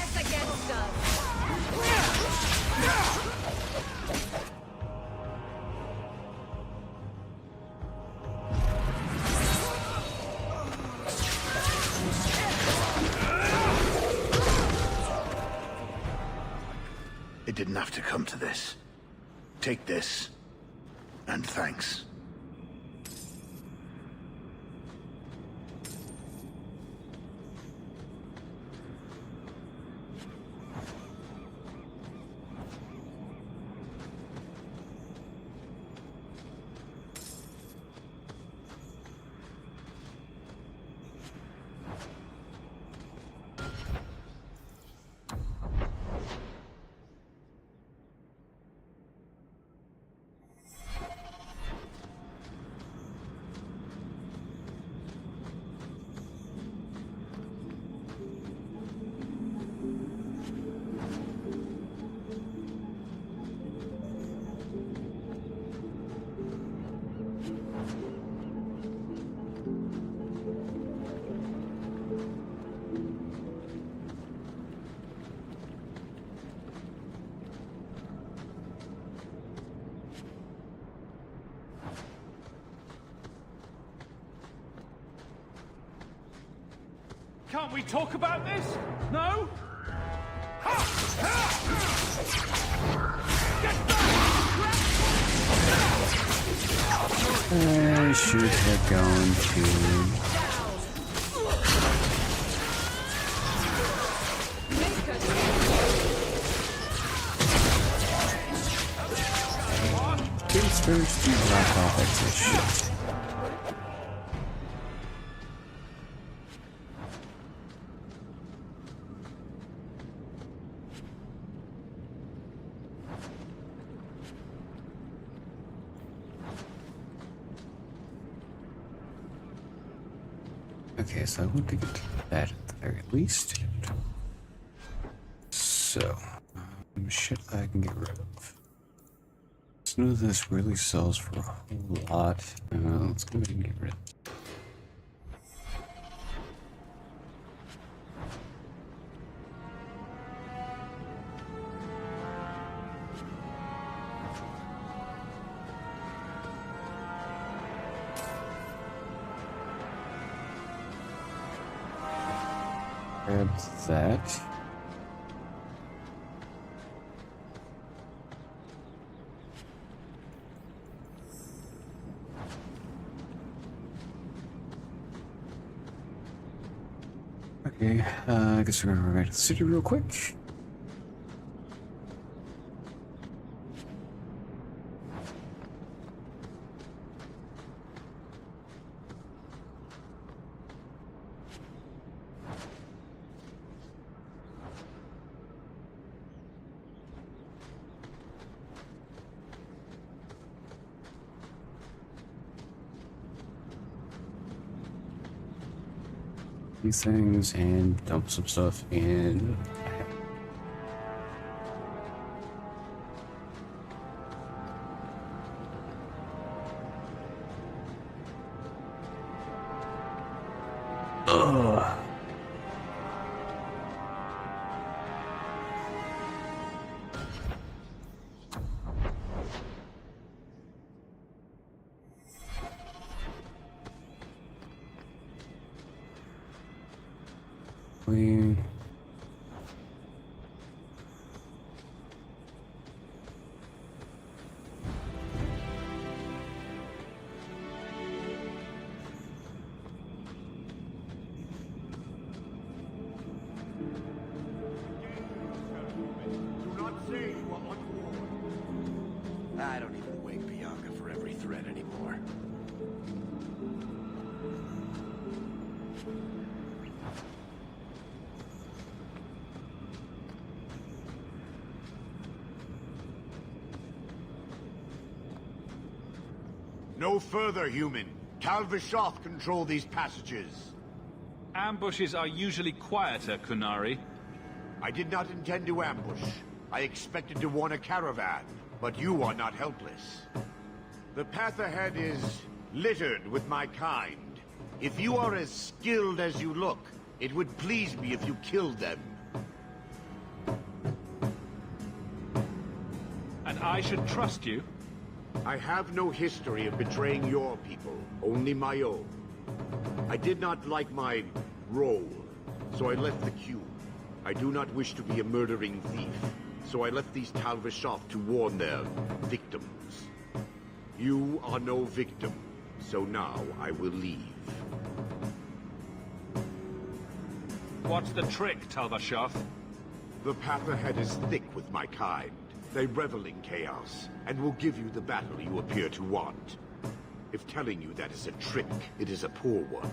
didn't have to come to this. Take this, and thanks. Can't we talk about this? No? I should have gone to... Things first, you knock off extra shit. Okay, so I want to get that at the very least. So, shit I can get rid of. None of this really sells for a whole lot. Let's go ahead and get rid of it. Grab that. Okay, I guess we're gonna run back to the city real quick. These things and dump some stuff in. Ugh. Clean. I don't even wake Bianca for every threat anymore. No further, human. Calvishoth control these passages. Ambushes are usually quieter, Kunari. I did not intend to ambush. I expected to warn a caravan, but you are not helpless. The path ahead is littered with my kind. If you are as skilled as you look, it would please me if you killed them. And I should trust you? I have no history of betraying your people, only my own. I did not like my role, so I left the queue. I do not wish to be a murdering thief. so I left these Talvish off to warn their victims. You are no victim, so now I will leave. What's the trick, Talvashov? The path ahead is thick with my kind. They revel in chaos, and will give you the battle you appear to want. If telling you that is a trick, it is a poor one.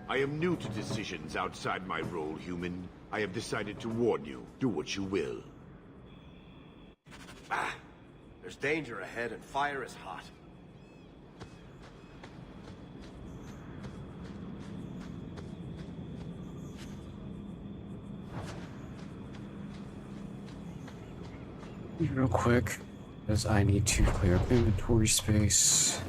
I am new to decisions outside my role, human. I have decided to warn you. Do what you will. Ah! There's danger ahead and fire is hot. Real quick, because I need to clear up inventory space.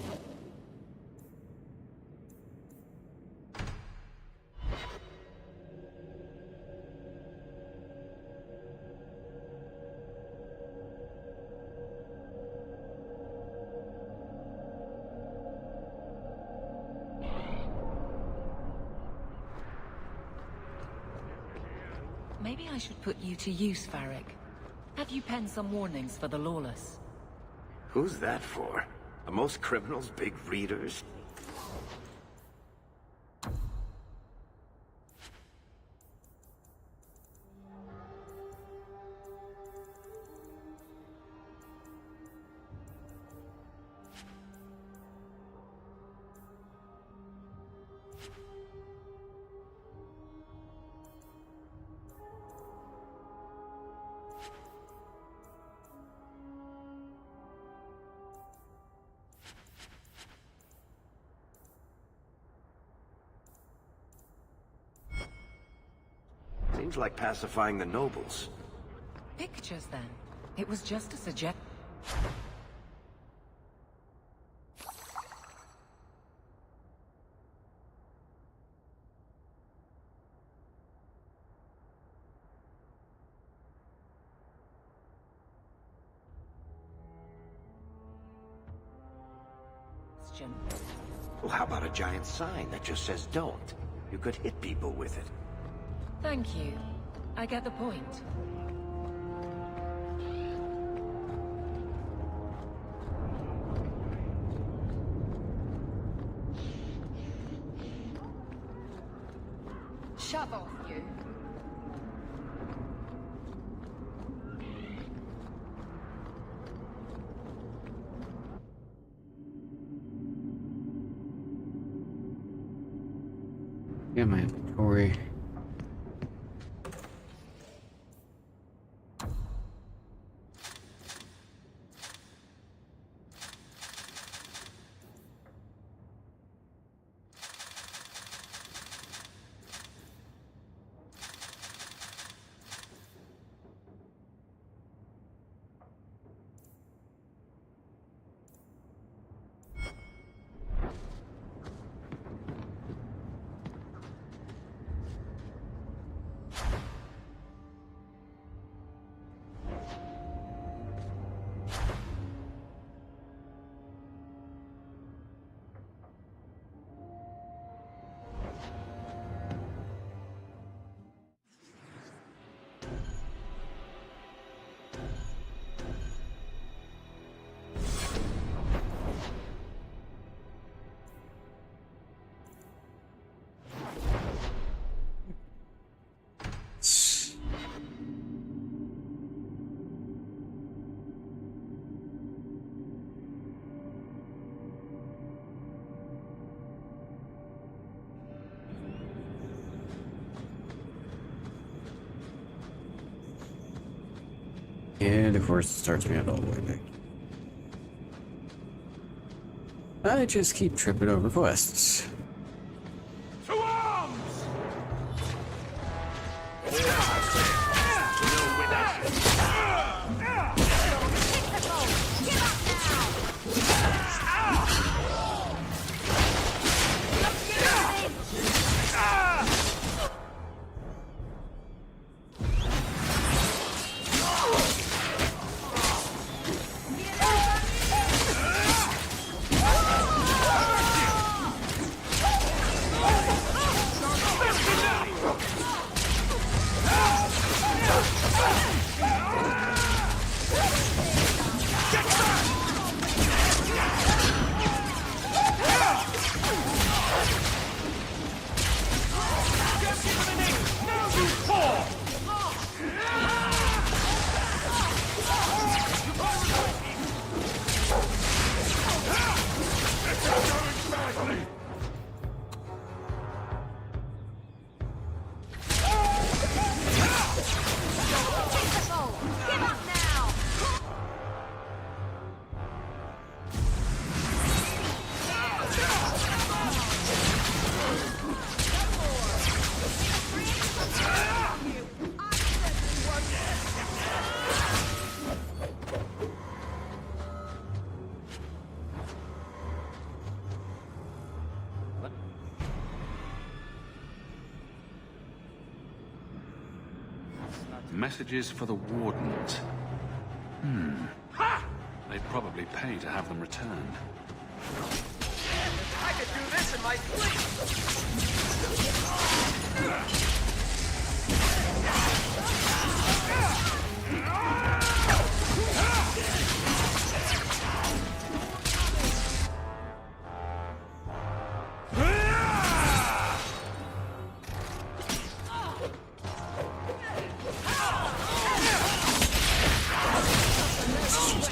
Maybe I should put you to use, Varric. Have you penned some warnings for the lawless? Who's that for? Are most criminals big readers? Seems like pacifying the nobles. Pictures, then. It was just a suggestion. Well, how about a giant sign that just says don't? You could hit people with it. Thank you. I get the point. Shove off, you. Yeah, my inventory. And of course it starts me out all the way back. I just keep tripping over quests. To arms! Messages for the Wardens. They'd probably pay to have them returned. I could do this in my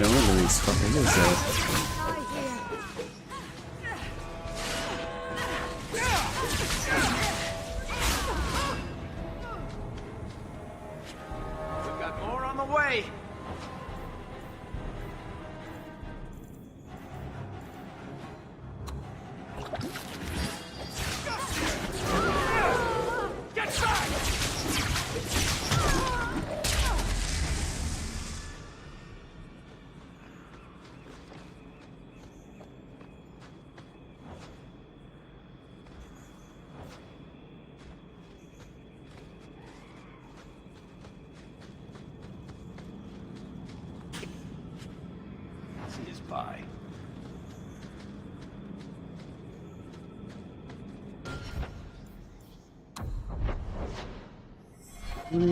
No wonder these fuckers We've got more on the way. Get back! Is by.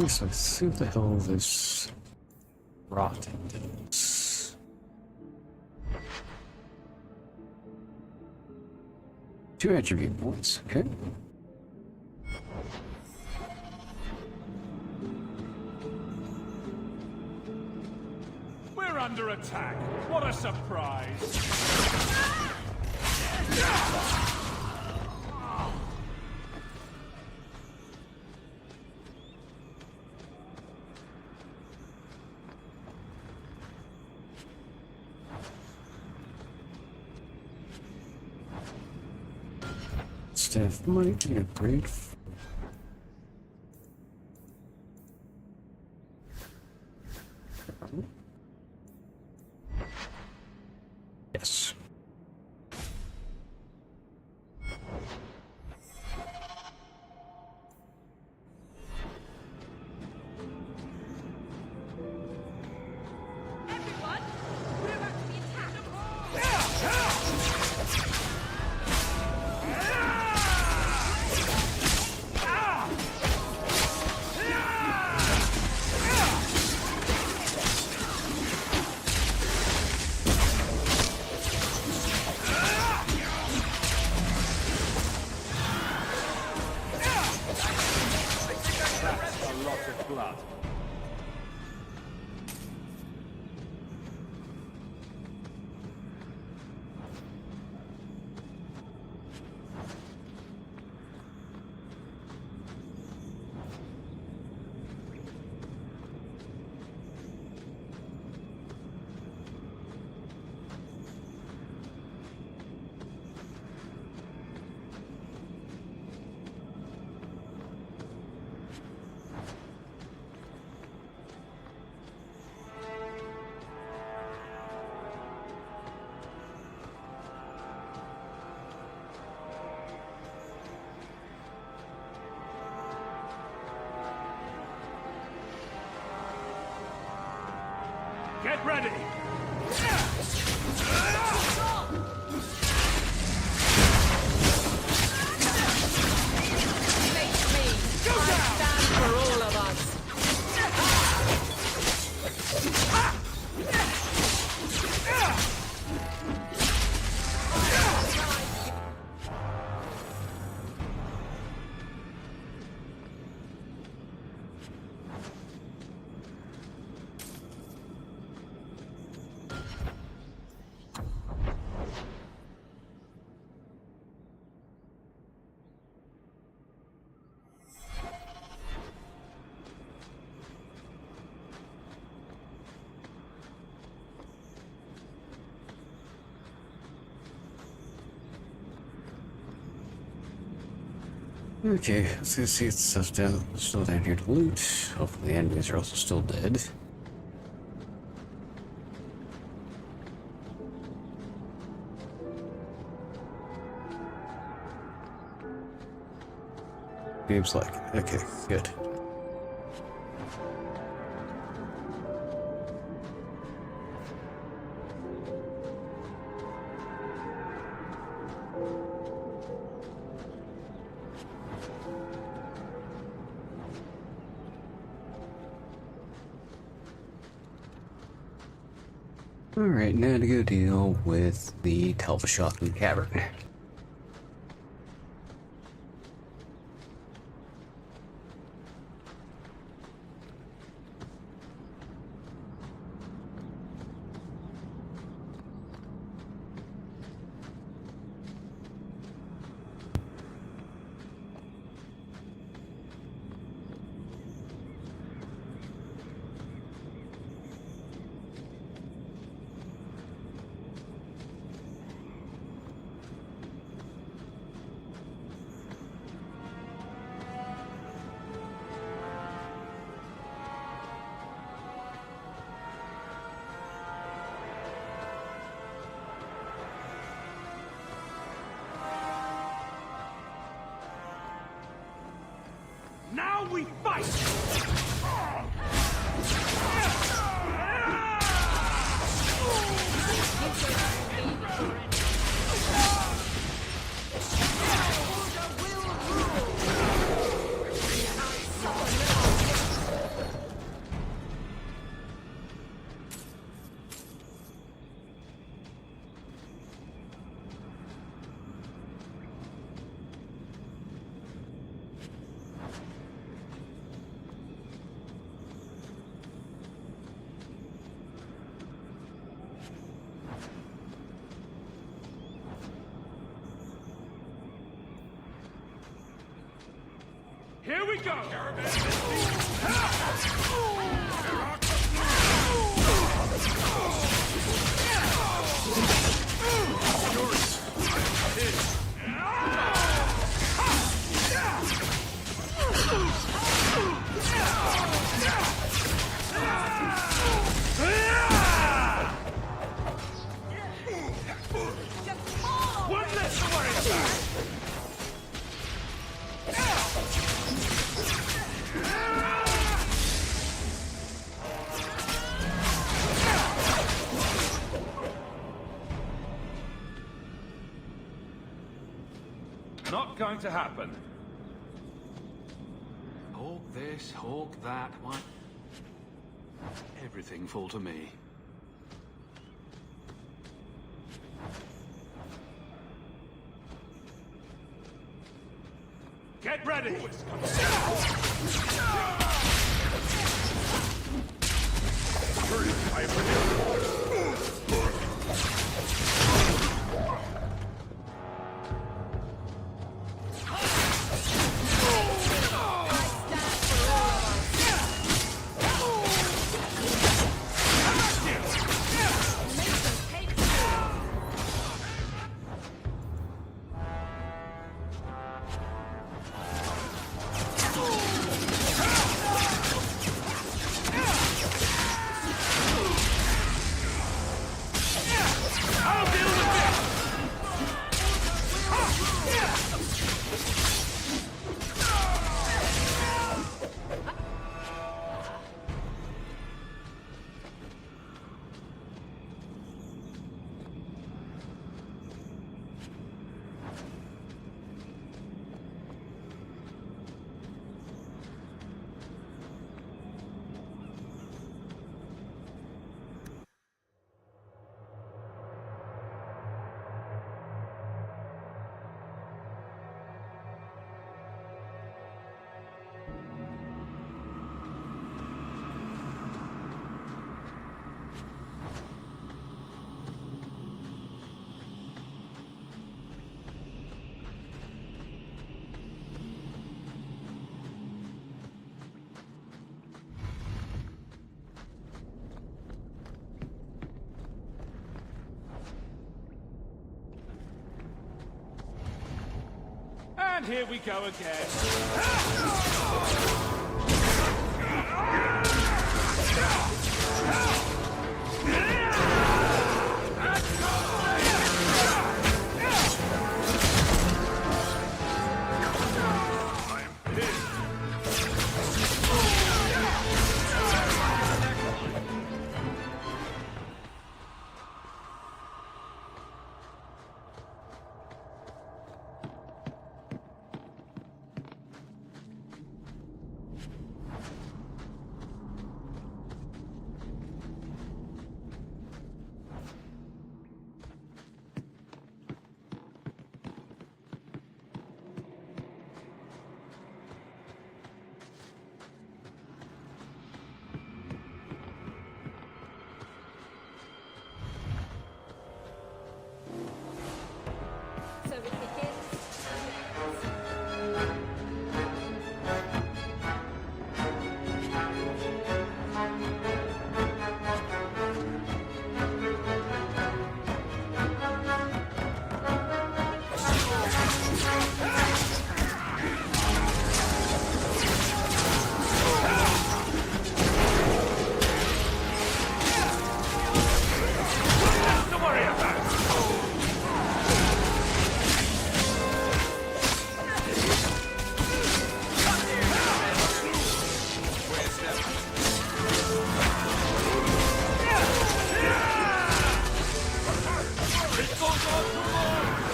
So see what the hell this rotten is. 2 attribute points, okay. We're under attack. What a surprise. Staff might be a great. Yes. Get ready! Okay, let's go see if stuff's still down here to loot. Hopefully the enemies are also still dead. Seems like it. Okay, good. Alright, now to go deal with the Telvashotham Cavern. Now we fight! Here we go! One less to worry about! Not going to happen. Hawk this, hawk that, why? Everything fall to me. Get ready! And here we go again.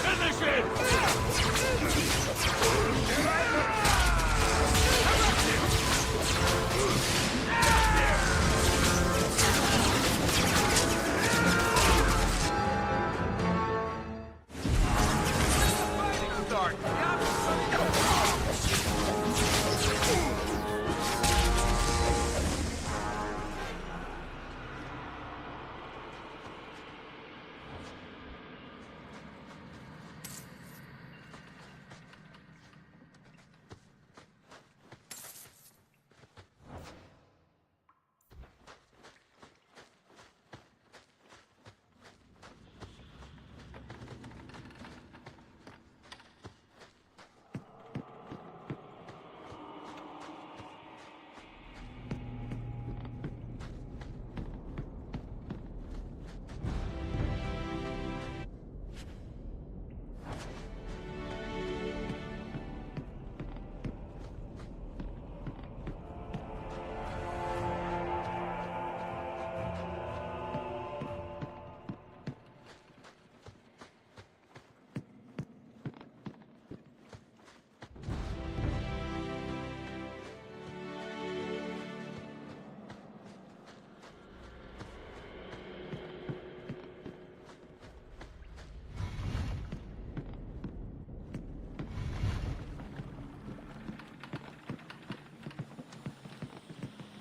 Finish it!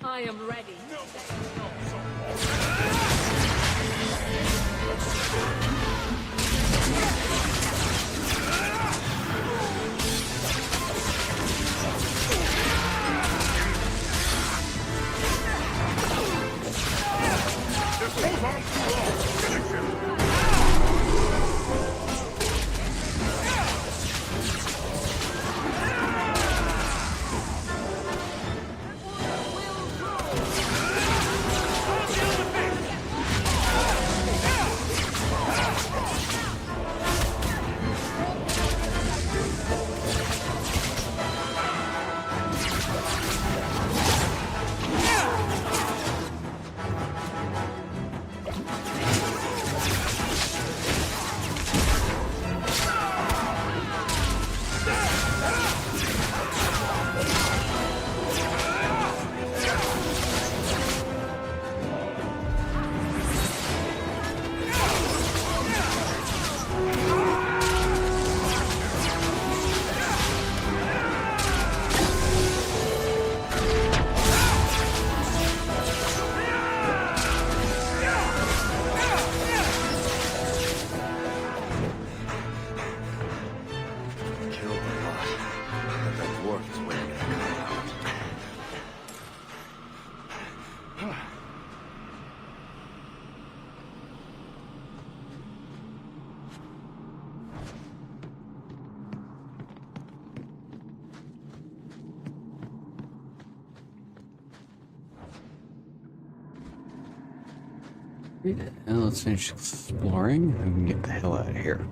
I am ready. This goes on too long. Finish him. And let's finish exploring and get the hell out of here.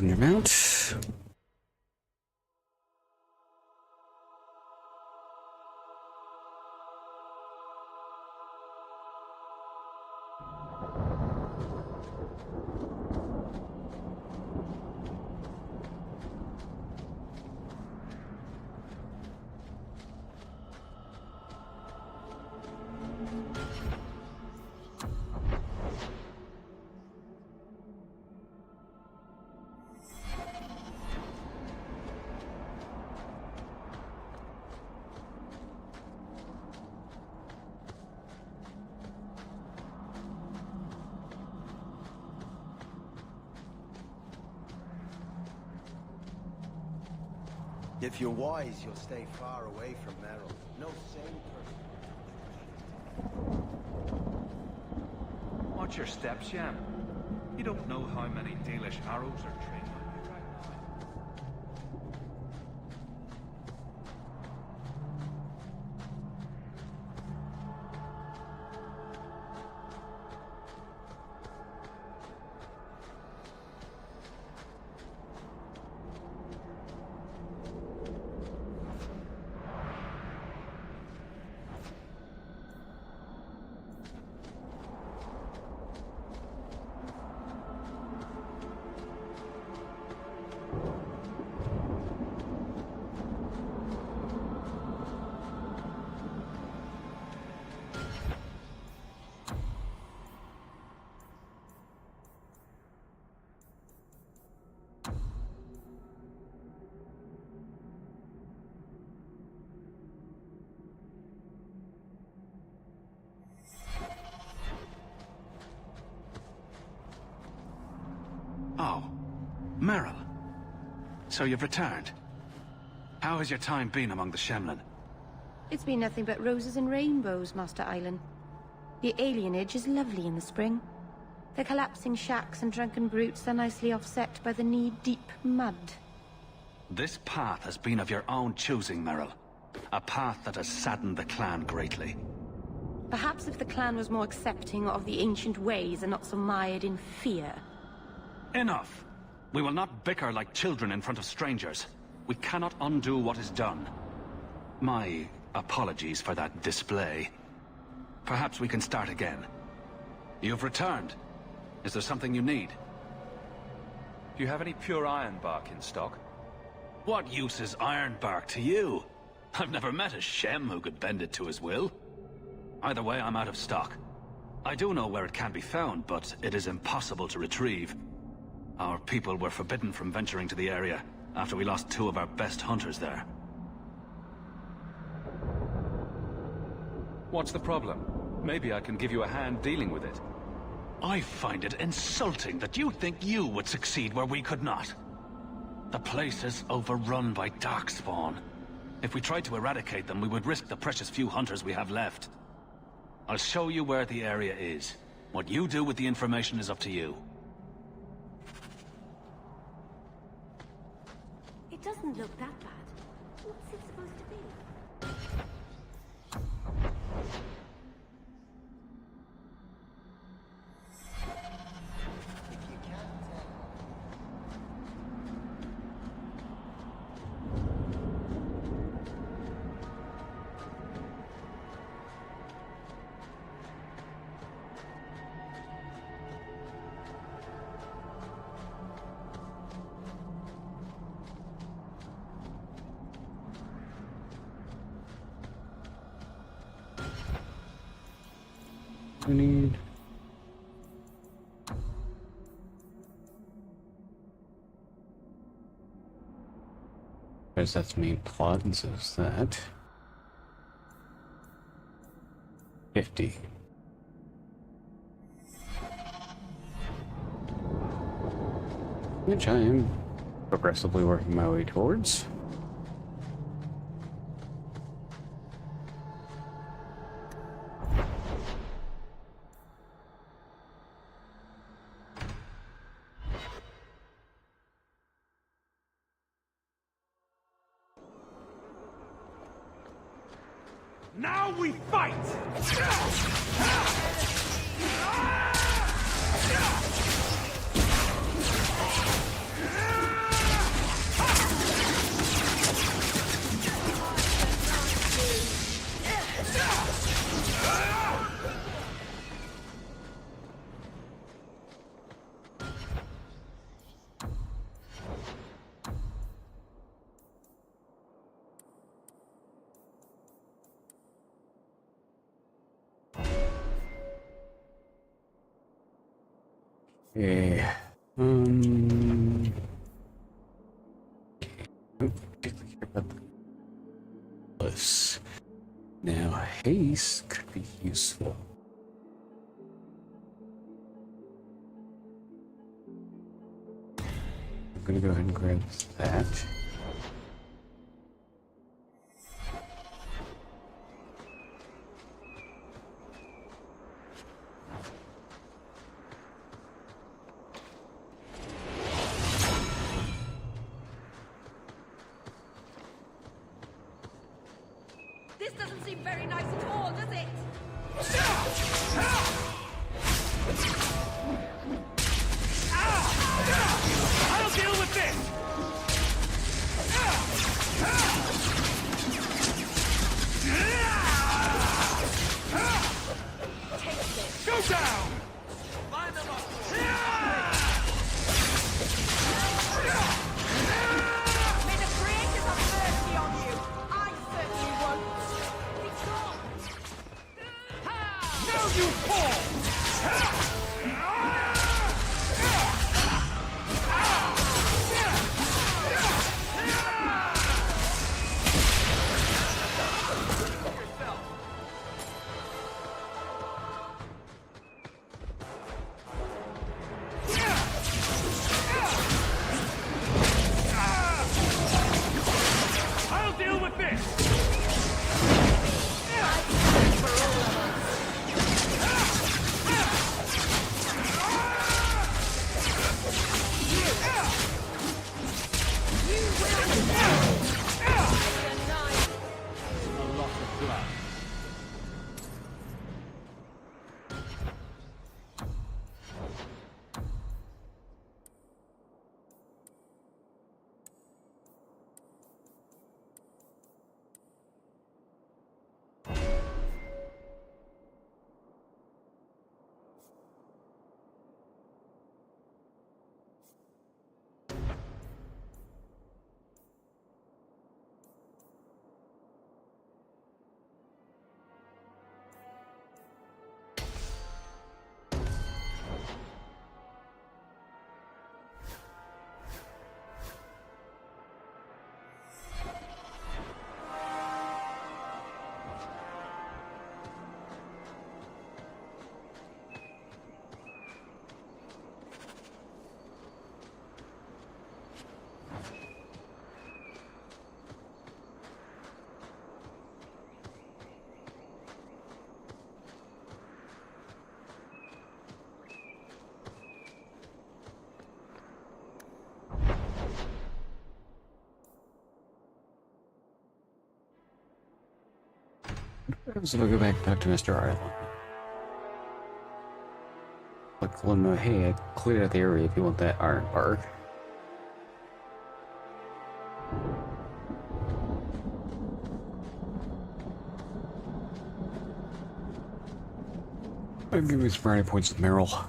Undermount. If you're wise, you'll stay far away from Meryl. No sane person. Watch your steps, Shem. You don't know how many Dalish arrows are trained on you right now. Oh, Meryl. So you've returned. How has your time been among the Shemlin? It's been nothing but roses and rainbows, Master Island. The alienage is lovely in the spring. The collapsing shacks and drunken brutes are nicely offset by the knee-deep mud. This path has been of your own choosing, Meryl. A path that has saddened the clan greatly. Perhaps if the clan was more accepting of the ancient ways and not so mired in fear. Enough! We will not bicker like children in front of strangers. We cannot undo what is done. My apologies for that display. Perhaps we can start again. You've returned. Is there something you need? Do you have any pure iron bark in stock? What use is iron bark to you? I've never met a Shem who could bend it to his will. Either way, I'm out of stock. I do know where it can be found, but it is impossible to retrieve. Our people were forbidden from venturing to the area after we lost 2 of our best hunters there. What's the problem? Maybe I can give you a hand dealing with it. I find it insulting that you think you would succeed where we could not. The place is overrun by darkspawn. If we tried to eradicate them, we would risk the precious few hunters we have left. I'll show you where the area is. What you do with the information is up to you. It doesn't look that bad. What's it supposed to be? I need... Because that's main plot, and so is that. 50. Which I am progressively working my way towards. Now we fight! Yeah. Don't particularly care about this. Now, haste could be useful. I'm gonna go ahead and grab that. down! May the creators have mercy on you! I certainly won't! Now you fall! I'll deal with this! A lot of blood. So we'll go back and talk to Mr. Island. Like, let him know, hey, I cleared out the area if you want that iron bark. I'll give me some brownie points with Meryl.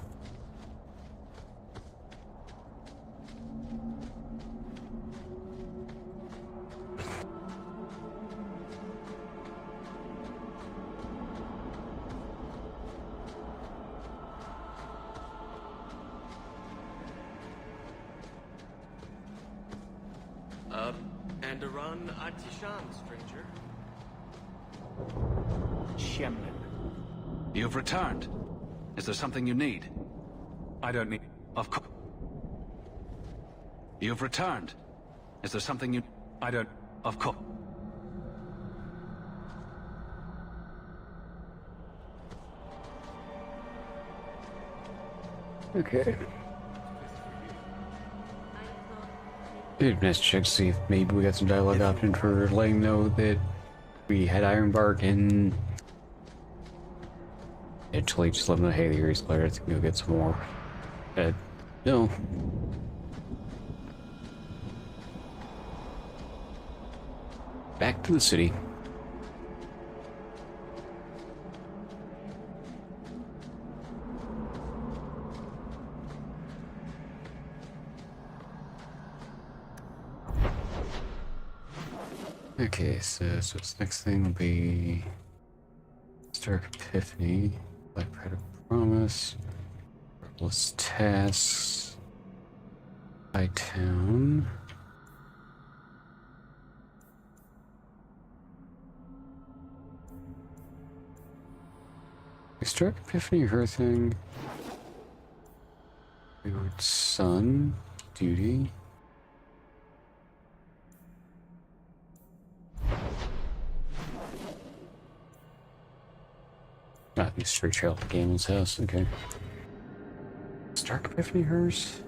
And a run Atishan, stranger. Shemlin. You've returned. Is there something you need? I don't need... Of course. You've returned. Is there something you... I don't... Of course. Okay. Dude, let's check to see if maybe we got some dialogue option for letting know that we had Ironbark and actually just let them know, hey, the area's clear, let's go get some more. No. Back to the city. Okay, so its next thing will be Stark Epiphany, Black Pride of Promise, Reckless Tasks, High Town. Stark Epiphany, her thing. Wayward Son, Duty. Not the straight trail to Gamel's house, okay. Stark Epiphany hers?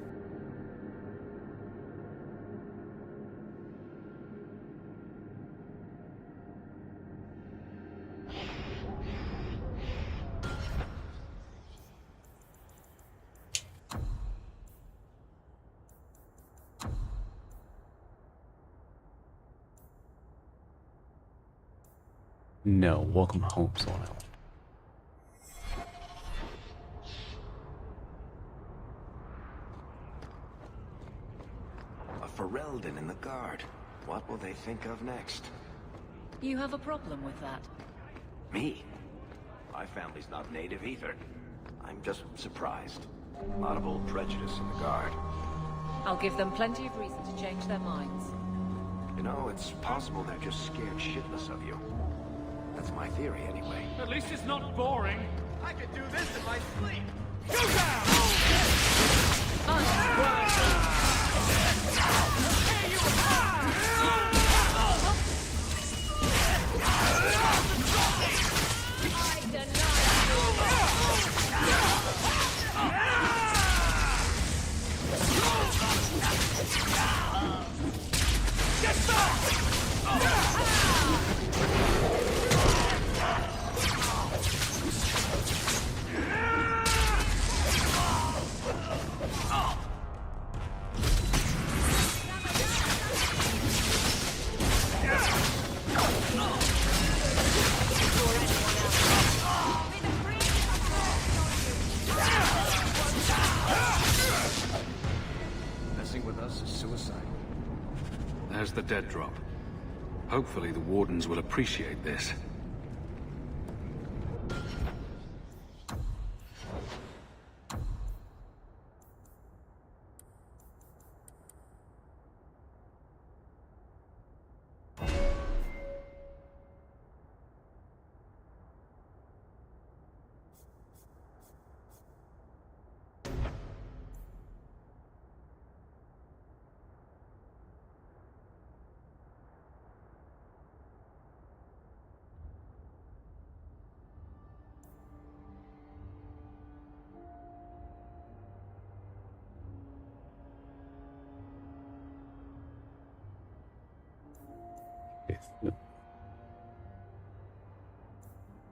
No, welcome home, Solana. Reldon in the Guard. What will they think of next? You have a problem with that? Me? My family's not native either. I'm just surprised. A lot of old prejudice in the Guard. I'll give them plenty of reason to change their minds. You know, it's possible they're just scared shitless of you. That's my theory, anyway. At least it's not boring. I could do this in my sleep. Go down! Messing with us is suicide. There's the dead drop. Hopefully the Wardens will appreciate this.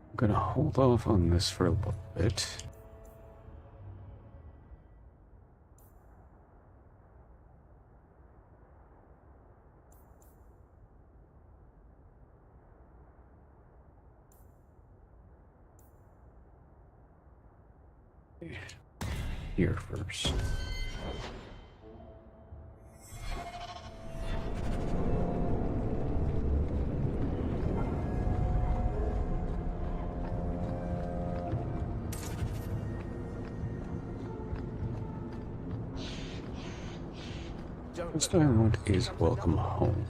I'm gonna hold off on this for a little bit. Here first. First I want is welcome home.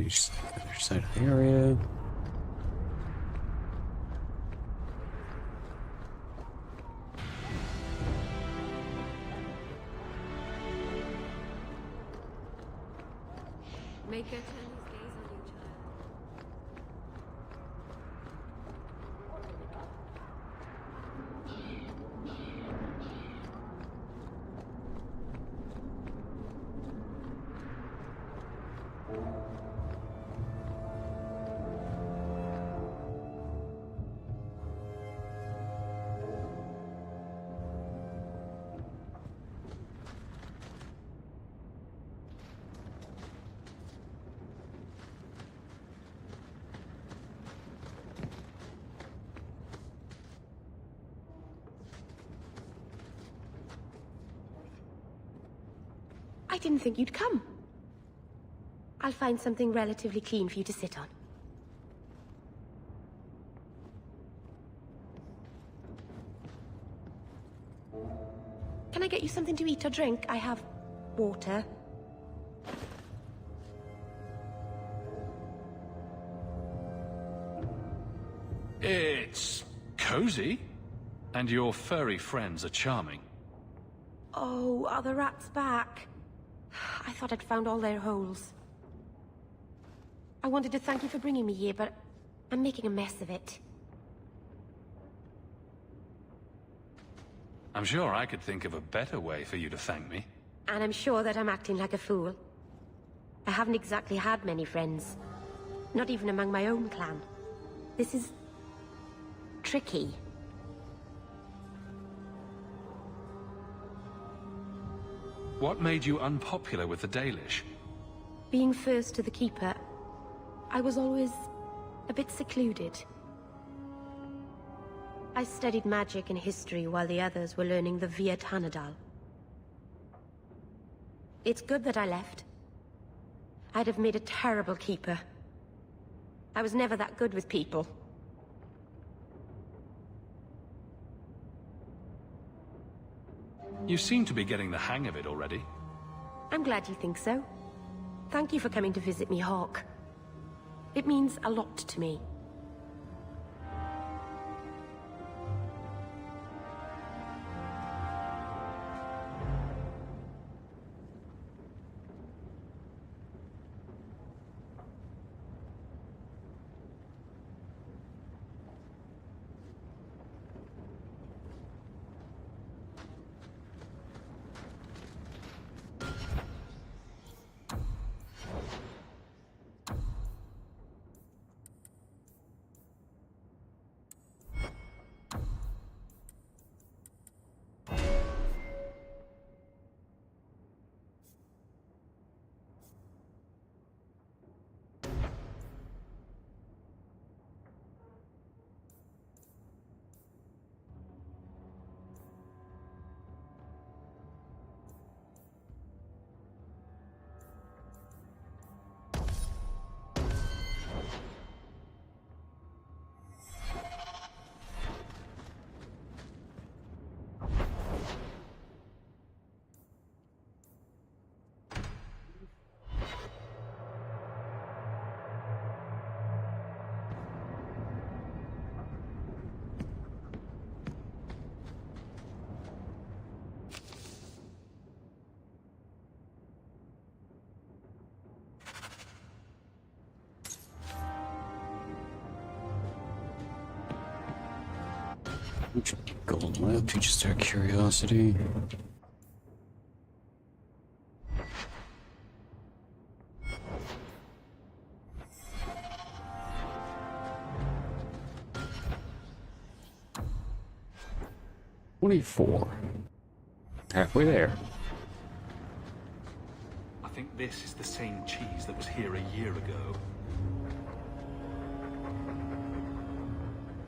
Just the other side of the area. Make her turn his gaze on you, child. I didn't think you'd come. I'll find something relatively clean for you to sit on. Can I get you something to eat or drink? I have water. It's Cozy? And your furry friends are charming. Oh, are the rats back? I thought I'd found all their holes. I wanted to thank you for bringing me here, but I'm making a mess of it. I'm sure I could think of a better way for you to thank me. And I'm sure that I'm acting like a fool. I haven't exactly had many friends. Not even among my own clan. This is... tricky. What made you unpopular with the Dalish? Being first to the Keeper, I was always a bit secluded. I studied magic and history while the others were learning the Via Tanadal. It's good that I left. I'd have made a terrible Keeper. I was never that good with people. You seem to be getting the hang of it already. I'm glad you think so. Thank you for coming to visit me, Hawk. It means a lot to me. Gold lamp just out of curiosity. $24. Halfway there. I think this is the same cheese that was here a year ago.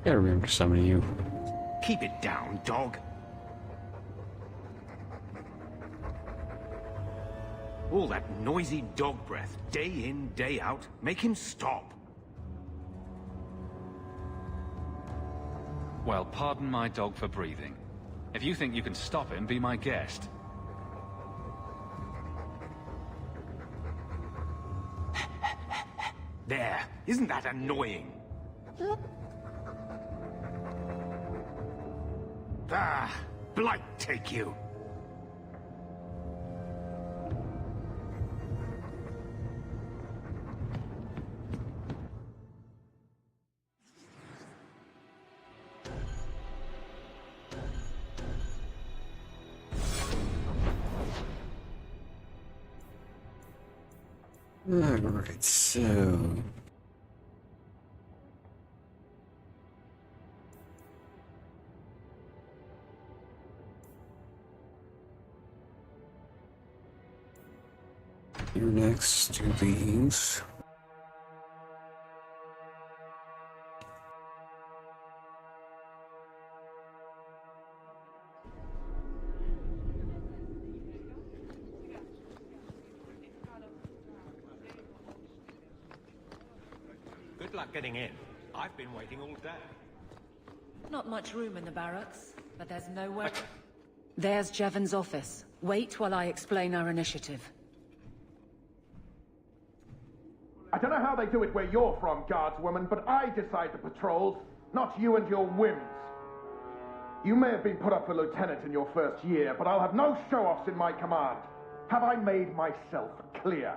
Gotta remember some of you. Keep it down, dog. All that noisy dog breath, day in, day out. Make him stop. Well, pardon my dog for breathing. If you think you can stop him, be my guest. There. Isn't that annoying? Ah, blight take you. Alright, so... You're next to these. Good luck getting in. I've been waiting all day. Not much room in the barracks, but there's nowhere... There's Jevon's office. Wait while I explain our initiative. I don't know how they do it where you're from, guardswoman, but I decide the patrols, not you and your whims. You may have been put up for lieutenant in your first year, but I'll have no show-offs in my command. Have I made myself clear?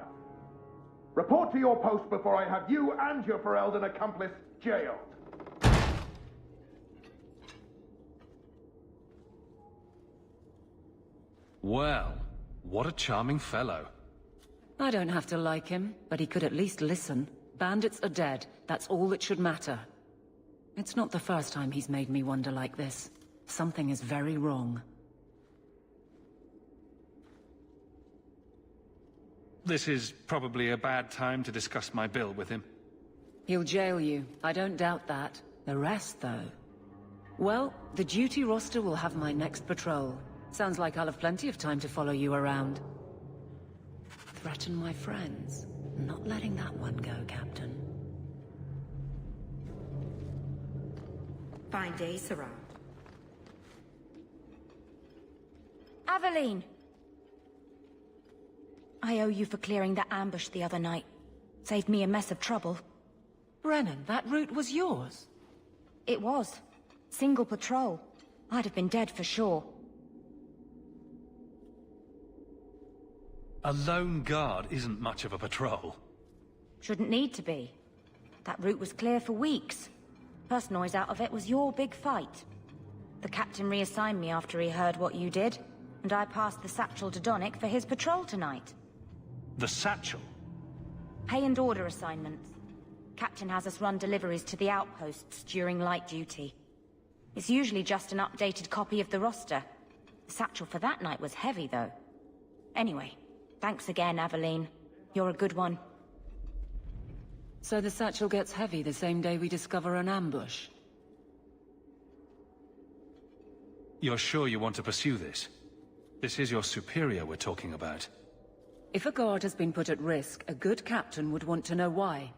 Report to your post before I have you and your Ferelden accomplice jailed. Well, what a charming fellow. I don't have to like him, but he could at least listen. Bandits are dead. That's all that should matter. It's not the first time he's made me wonder like this. Something is very wrong. This is probably a bad time to discuss my bill with him. He'll jail you. I don't doubt that. The rest, though... Well, the duty roster will have my next patrol. Sounds like I'll have plenty of time to follow you around. Threaten my friends. Not letting that one go, Captain. Fine day, Sarah. Aveline! I owe you for clearing that ambush the other night. Saved me a mess of trouble. Brennan, that route was yours? It was. Single patrol. I'd have been dead for sure. A lone guard isn't much of a patrol. Shouldn't need to be. That route was clear for weeks. First noise out of it was your big fight. The captain reassigned me after he heard what you did, and I passed the satchel to Donnick for his patrol tonight. The satchel? Pay and order assignments. Captain has us run deliveries to the outposts during light duty. It's usually just an updated copy of the roster. The satchel for that night was heavy, though. Anyway, thanks again, Aveline. You're a good one. So the satchel gets heavy the same day we discover an ambush? You're sure you want to pursue this? This is your superior we're talking about. If a guard has been put at risk, a good captain would want to know why.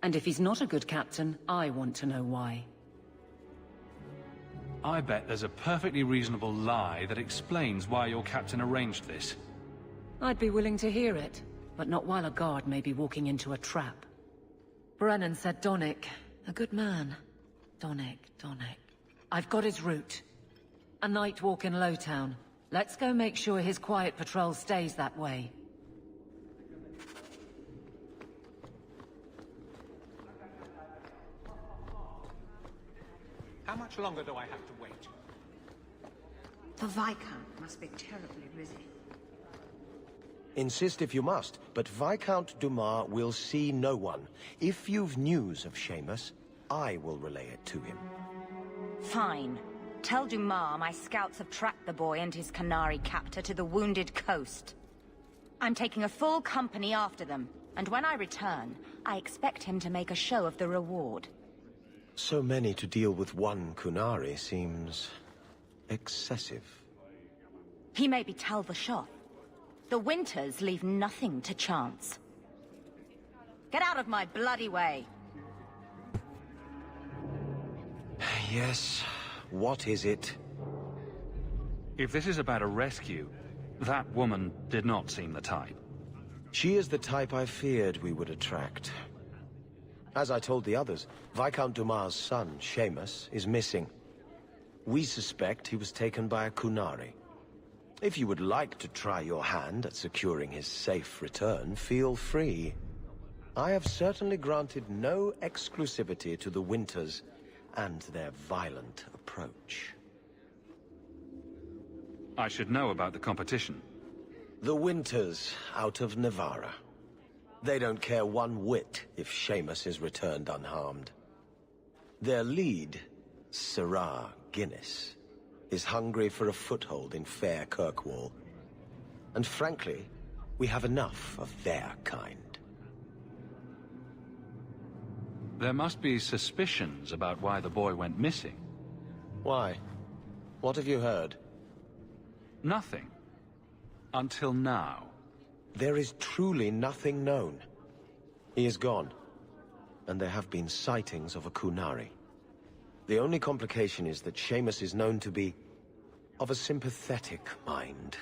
And if he's not a good captain, I want to know why. I bet there's a perfectly reasonable lie that explains why your captain arranged this. I'd be willing to hear it, but not while a guard may be walking into a trap. Brennan said Donnick. A good man. Donnick. I've got his route. A night walk in Lowtown. Let's go make sure his quiet patrol stays that way. How much longer do I have to wait? The Viscount must be terribly busy. Insist if you must, but Viscount Dumas will see no one. If you've news of Seamus, I will relay it to him. Fine. Tell Dumas my scouts have tracked the boy and his Canary captor to the Wounded Coast. I'm taking a full company after them, and when I return, I expect him to make a show of the reward. So many to deal with one Kunari seems... excessive. He maybe tell the shop. The Winters leave nothing to chance. Get out of my bloody way! Yes, what is it? If this is about a rescue, that woman did not seem the type. She is the type I feared we would attract. As I told the others, Viscount Dumas' son, Seamus, is missing. We suspect he was taken by a Kunari. If you would like to try your hand at securing his safe return, feel free. I have certainly granted no exclusivity to the Winters and their violent approach. I should know about the competition. The Winters out of Navarra. They don't care one whit if Seamus is returned unharmed. Their lead, Sirrah Guinness, is hungry for a foothold in fair Kirkwall. And frankly, we have enough of their kind. There must be suspicions about why the boy went missing. Why? What have you heard? Nothing. Until now. There is truly nothing known. He is gone, and there have been sightings of a Kunari. The only complication is that Seamus is known to be of a sympathetic mind.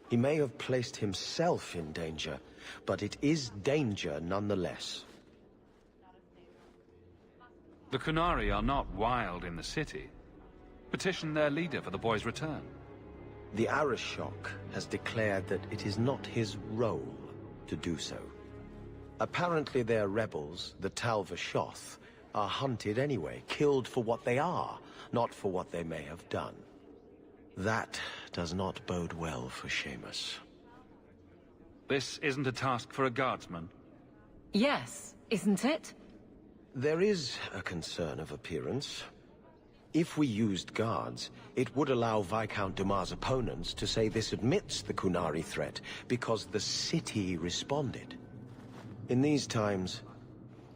He may have placed himself in danger, but it is danger nonetheless. The Kunari are not wild in the city. Petition their leader for the boy's return. The Arishok has declared that it is not his role to do so. Apparently their rebels, the Tal-Vashoth, are hunted anyway, killed for what they are, not for what they may have done. That does not bode well for Seamus. This isn't a task for a guardsman. Yes, isn't it? There is a concern of appearance. If we used guards, it would allow Viscount Dumas' opponents to say this admits the Qunari threat, because the city responded. In these times,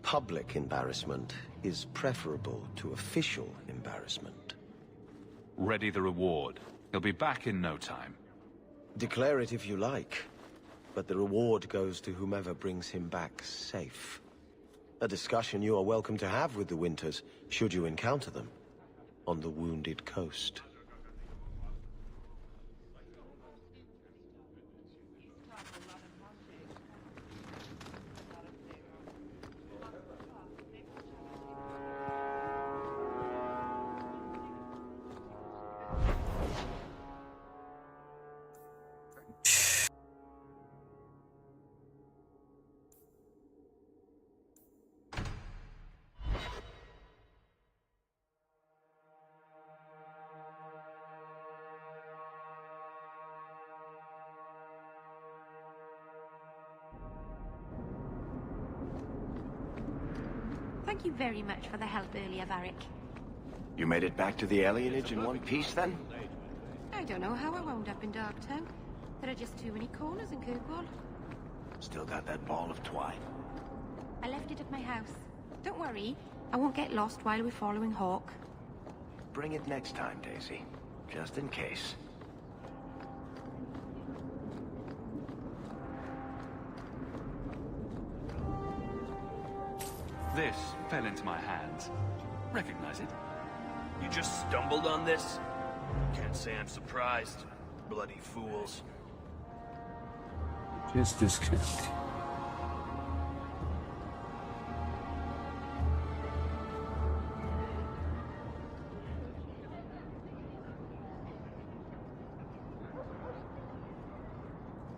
public embarrassment is preferable to official embarrassment. Ready the reward. He'll be back in no time. Declare it if you like, but the reward goes to whomever brings him back safe. A discussion you are welcome to have with the Winters, should you encounter them, on the Wounded Coast. Thank you very much for the help earlier, Varric. You made it back to the alienage in one piece, then? I don't know how I wound up in Darktown. There are just too many corners in Kirkwall. Still got that ball of twine. I left it at my house. Don't worry, I won't get lost while we're following Hawk. Bring it next time, Daisy. Just in case. This fell into my hands. Recognize it? You just stumbled on this? Can't say I'm surprised. Bloody fools. Just disconnect.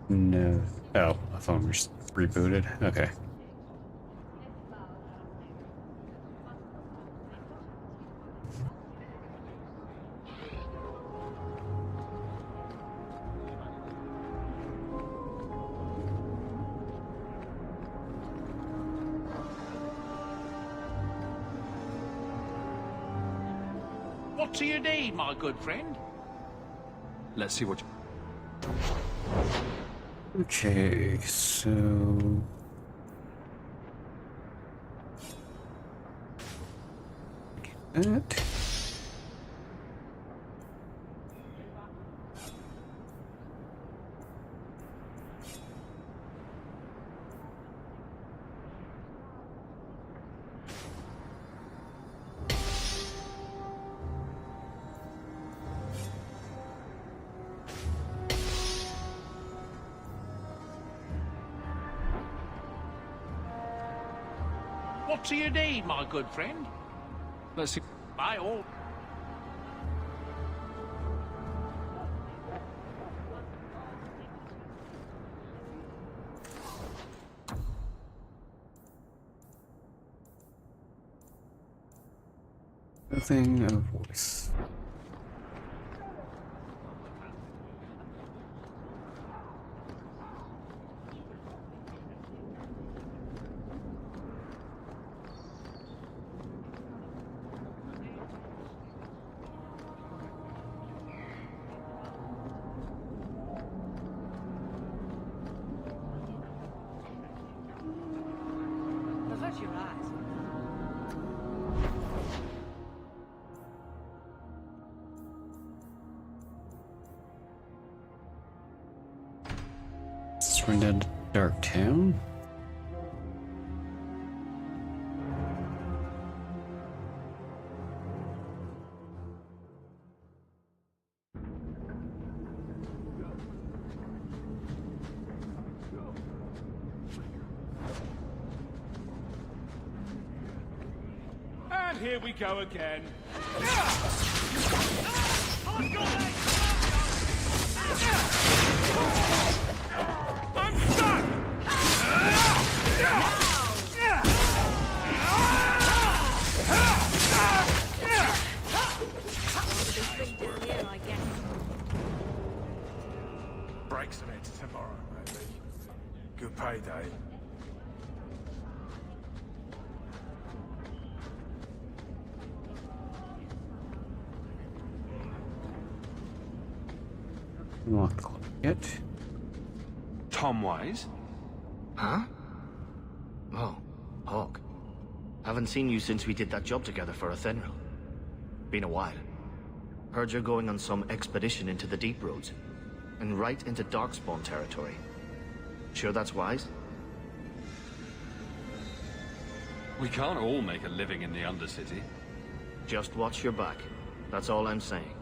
No. Oh, I thought we were rebooted. Okay. What do you need, my good friend? Let's see what you... Okay, so... that. What do you need, my good friend? Let's see... By all... Nothing of voice. Avert your eyes. Let's run down to Dark Town. And here we go again. I'm stuck! Breaks of it tomorrow, maybe. Good payday. Not quite yet. Tom Wise? Huh? Oh, Hawk. Haven't seen you since we did that job together for Athenril. Been a while. Heard you're going on some expedition into the Deep Roads. And right into Darkspawn territory. Sure that's wise? We can't all make a living in the Undercity. Just watch your back. That's all I'm saying.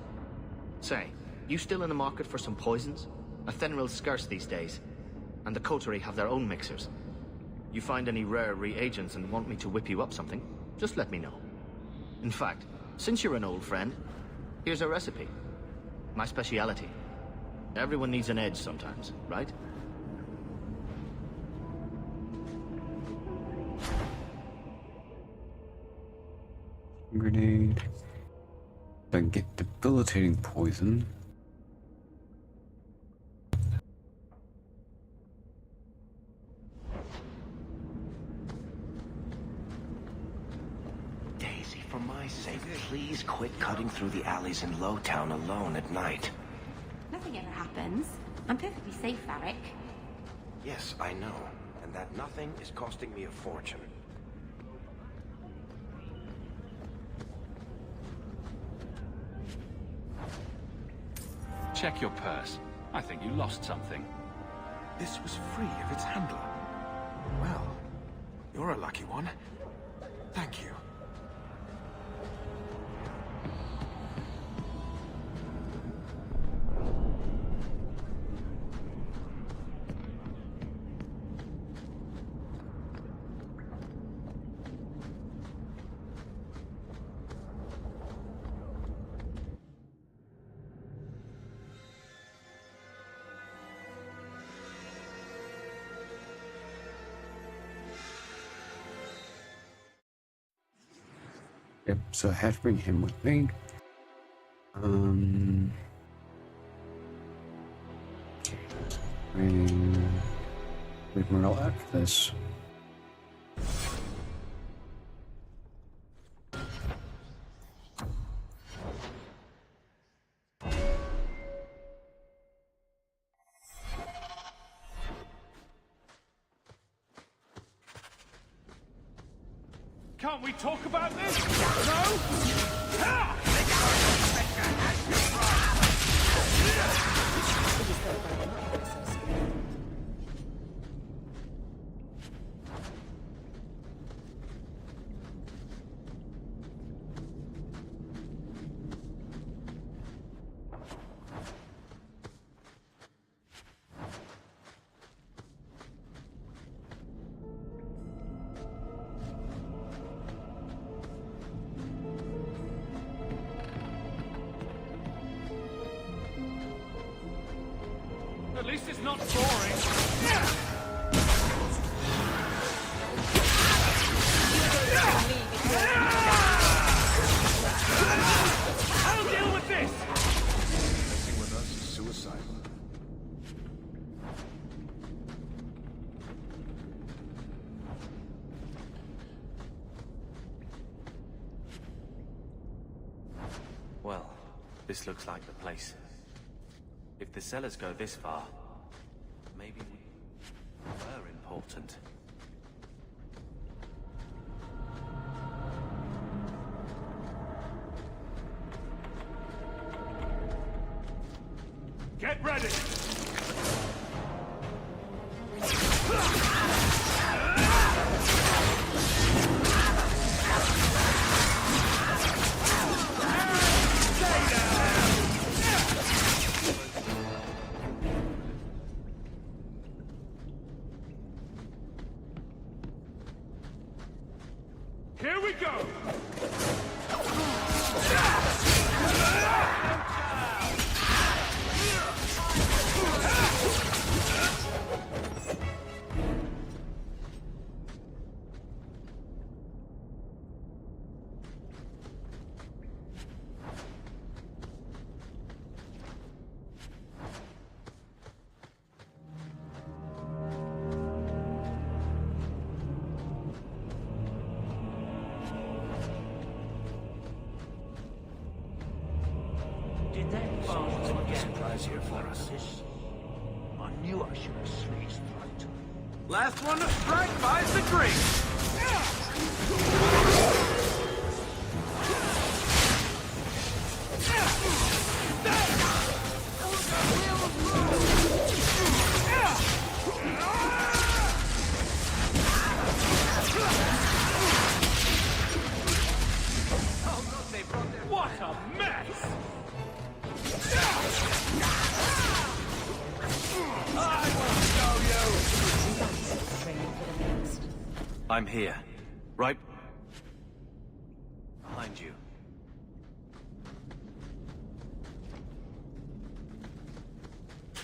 Say, you still in the market for some poisons? Athenril's scarce these days. And the coterie have their own mixers. You find any rare reagents and want me to whip you up something, just let me know. In fact, since you're an old friend, here's a recipe. My speciality. Everyone needs an edge sometimes, right? Grenade. If I can get debilitating poison. Daisy, for my sake, please quit cutting through the alleys in Lowtown alone at night. Nothing ever happens. I'm perfectly safe, Varric. Yes, I know. And that nothing is costing me a fortune. Check your purse. I think you lost something. This was free of its handler. Well, you're a lucky one. Thank you. Yep, so I have to bring him with me. Bring Merle after this. Can't we talk about this? No? Ha! At least it's not boring. I'll deal with this! Messing with us is suicide. Well, this looks like the place. If the sellers go this far, maybe we were important. Get ready! Here we go! Did that bastard get surprise here for us? I knew I should have slit his throat. Last one to strike buys the drink! What a mess! I'm here. Right behind you.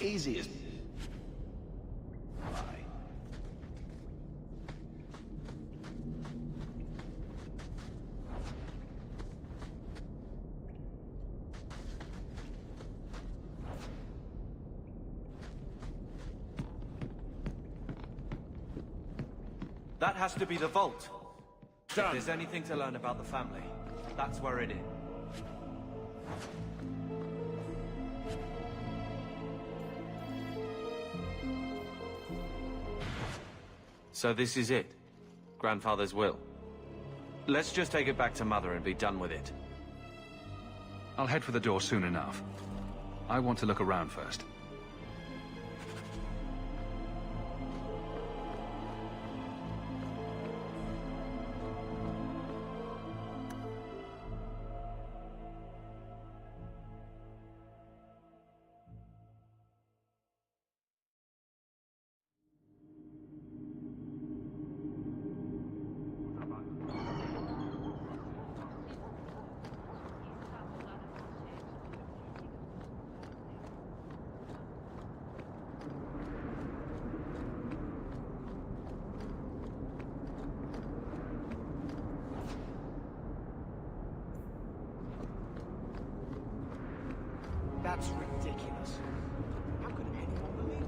Easy as... That has to be the vault. If there's anything to learn about the family, that's where it is. So this is it? Grandfather's will? Let's just take it back to Mother and be done with it. I'll head for the door soon enough. I want to look around first. That's ridiculous. How could anyone believe that?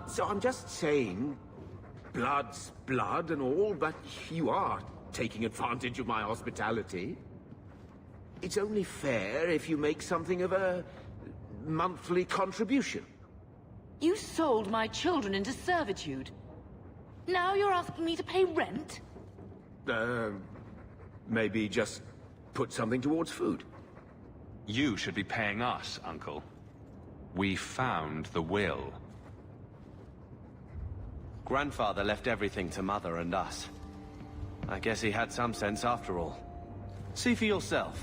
So I'm just saying, blood's blood and all, but you are taking advantage of my hospitality. It's only fair if you make something of a monthly contribution. You sold my children into servitude. Now you're asking me to pay rent? Maybe just put something towards food. You should be paying us, Uncle. We found the will. Grandfather left everything to Mother and us. I guess he had some sense after all. See for yourself.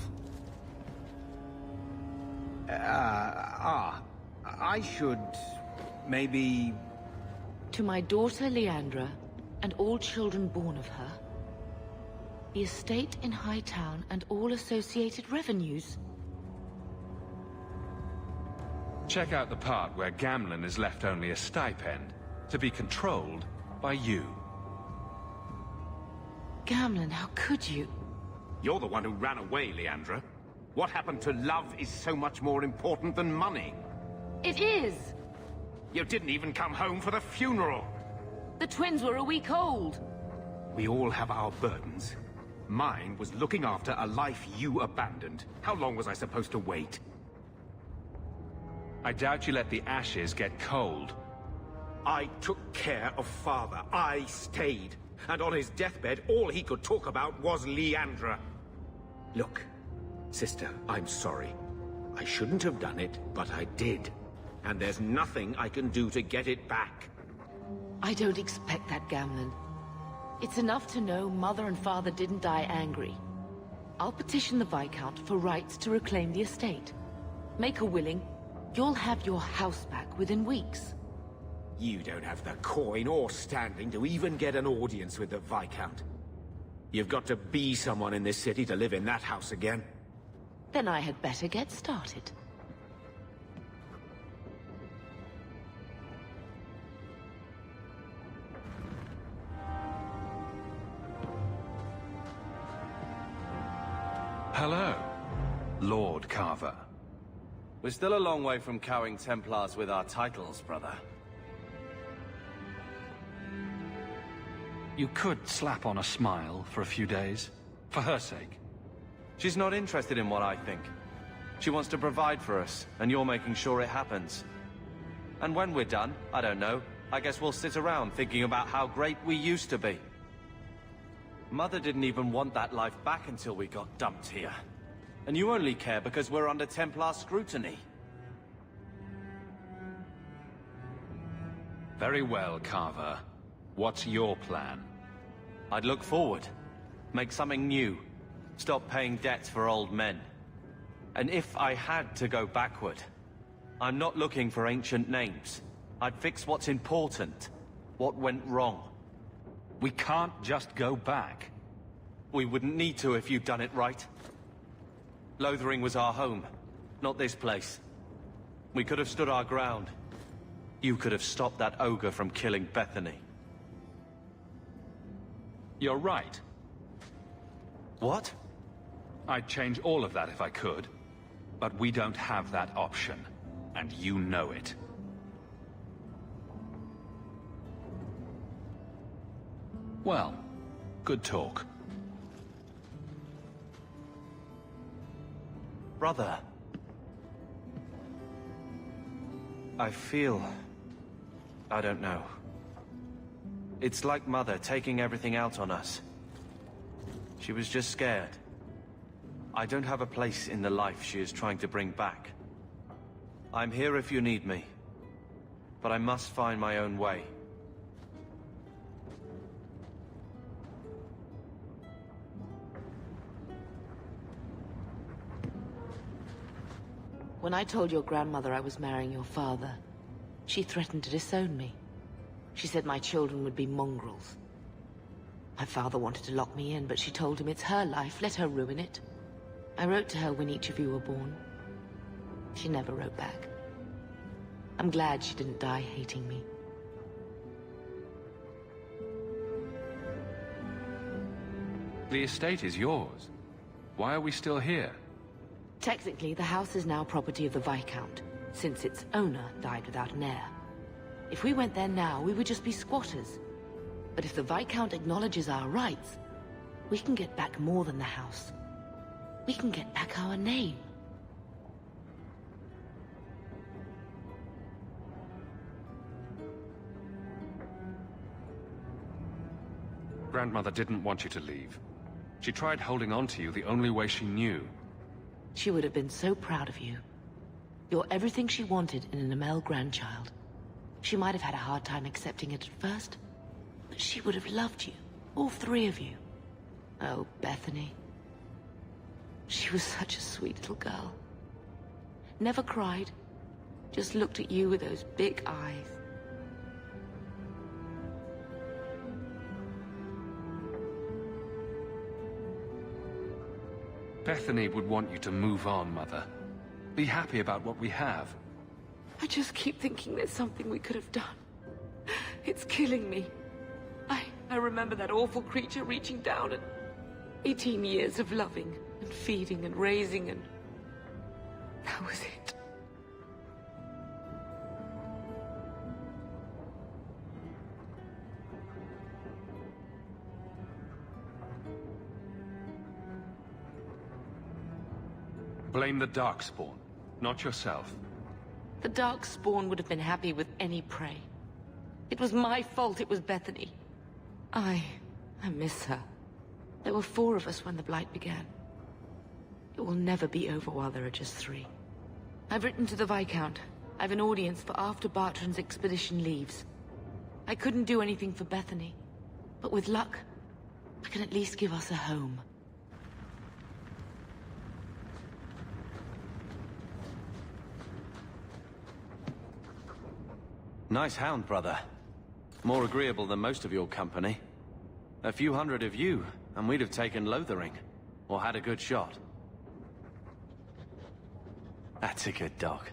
I should... maybe... To my daughter Leandra, and all children born of her, the estate in Hightown and all associated revenues. Check out the part where Gamlen is left only a stipend, to be controlled by you. Gamlen, how could you? You're the one who ran away, Leandra. What happened to love is so much more important than money. It is! You didn't even come home for the funeral. The twins were a week old. We all have our burdens. Mine was looking after a life you abandoned. How long was I supposed to wait? I doubt you let the ashes get cold. I took care of Father. I stayed. And on his deathbed, all he could talk about was Leandra. Look, sister, I'm sorry. I shouldn't have done it, but I did. And there's nothing I can do to get it back. I don't expect that, Gamlen. It's enough to know Mother and Father didn't die angry. I'll petition the Viscount for rights to reclaim the estate. Make her willing, you'll have your house back within weeks. You don't have the coin or standing to even get an audience with the Viscount. You've got to be someone in this city to live in that house again. Then I had better get started. Hello, Lord Carver. We're still a long way from cowing Templars with our titles, brother. You could slap on a smile for a few days, for her sake. She's not interested in what I think. She wants to provide for us, and you're making sure it happens. And when we're done, I don't know, I guess we'll sit around thinking about how great we used to be. Mother didn't even want that life back until we got dumped here. And you only care because we're under Templar scrutiny. Very well, Carver. What's your plan? I'd look forward. Make something new. Stop paying debts for old men. And if I had to go backward, I'm not looking for ancient names. I'd fix what's important. What went wrong. We can't just go back. We wouldn't need to if you'd done it right. Lothering was our home, not this place. We could have stood our ground. You could have stopped that ogre from killing Bethany. You're right. What? I'd change all of that if I could. But we don't have that option. And you know it. Well, good talk. Brother. I feel... I don't know. It's like Mother taking everything out on us. She was just scared. I don't have a place in the life she is trying to bring back. I'm here if you need me. But I must find my own way. When I told your grandmother I was marrying your father, she threatened to disown me. She said my children would be mongrels. My father wanted to lock me in, but she told him it's her life, let her ruin it. I wrote to her when each of you were born. She never wrote back. I'm glad she didn't die hating me. The estate is yours. Why are we still here? Technically, the house is now property of the Viscount, since its owner died without an heir. If we went there now, we would just be squatters. But if the Viscount acknowledges our rights, we can get back more than the house. We can get back our name. Grandmother didn't want you to leave. She tried holding on to you the only way she knew. She would have been so proud of you. You're everything she wanted in an Amel grandchild. She might have had a hard time accepting it at first, but she would have loved you, all three of you. Oh, Bethany. She was such a sweet little girl. Never cried, just looked at you with those big eyes. Bethany would want you to move on, Mother. Be happy about what we have. I just keep thinking there's something we could have done. It's killing me. I remember that awful creature reaching down and 18 years of loving and feeding and raising, and that was it. Blame the Darkspawn, not yourself. The Darkspawn would have been happy with any prey. It was my fault it was Bethany. I miss her. There were 4 of us when the Blight began. It will never be over while there are just 3. I've written to the Viscount. I've an audience for after Bartran's expedition leaves. I couldn't do anything for Bethany, but with luck, I can at least give us a home. Nice hound, brother. More agreeable than most of your company. A few hundred of you, and we'd have taken Lothering. Or had a good shot. That's a good dog.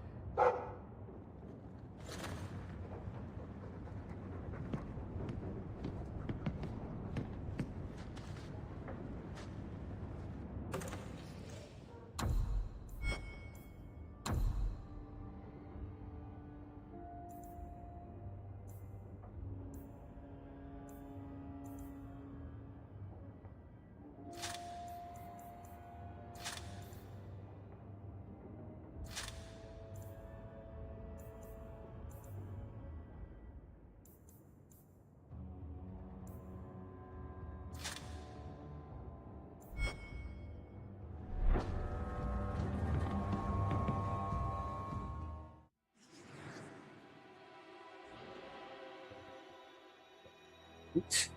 Oops.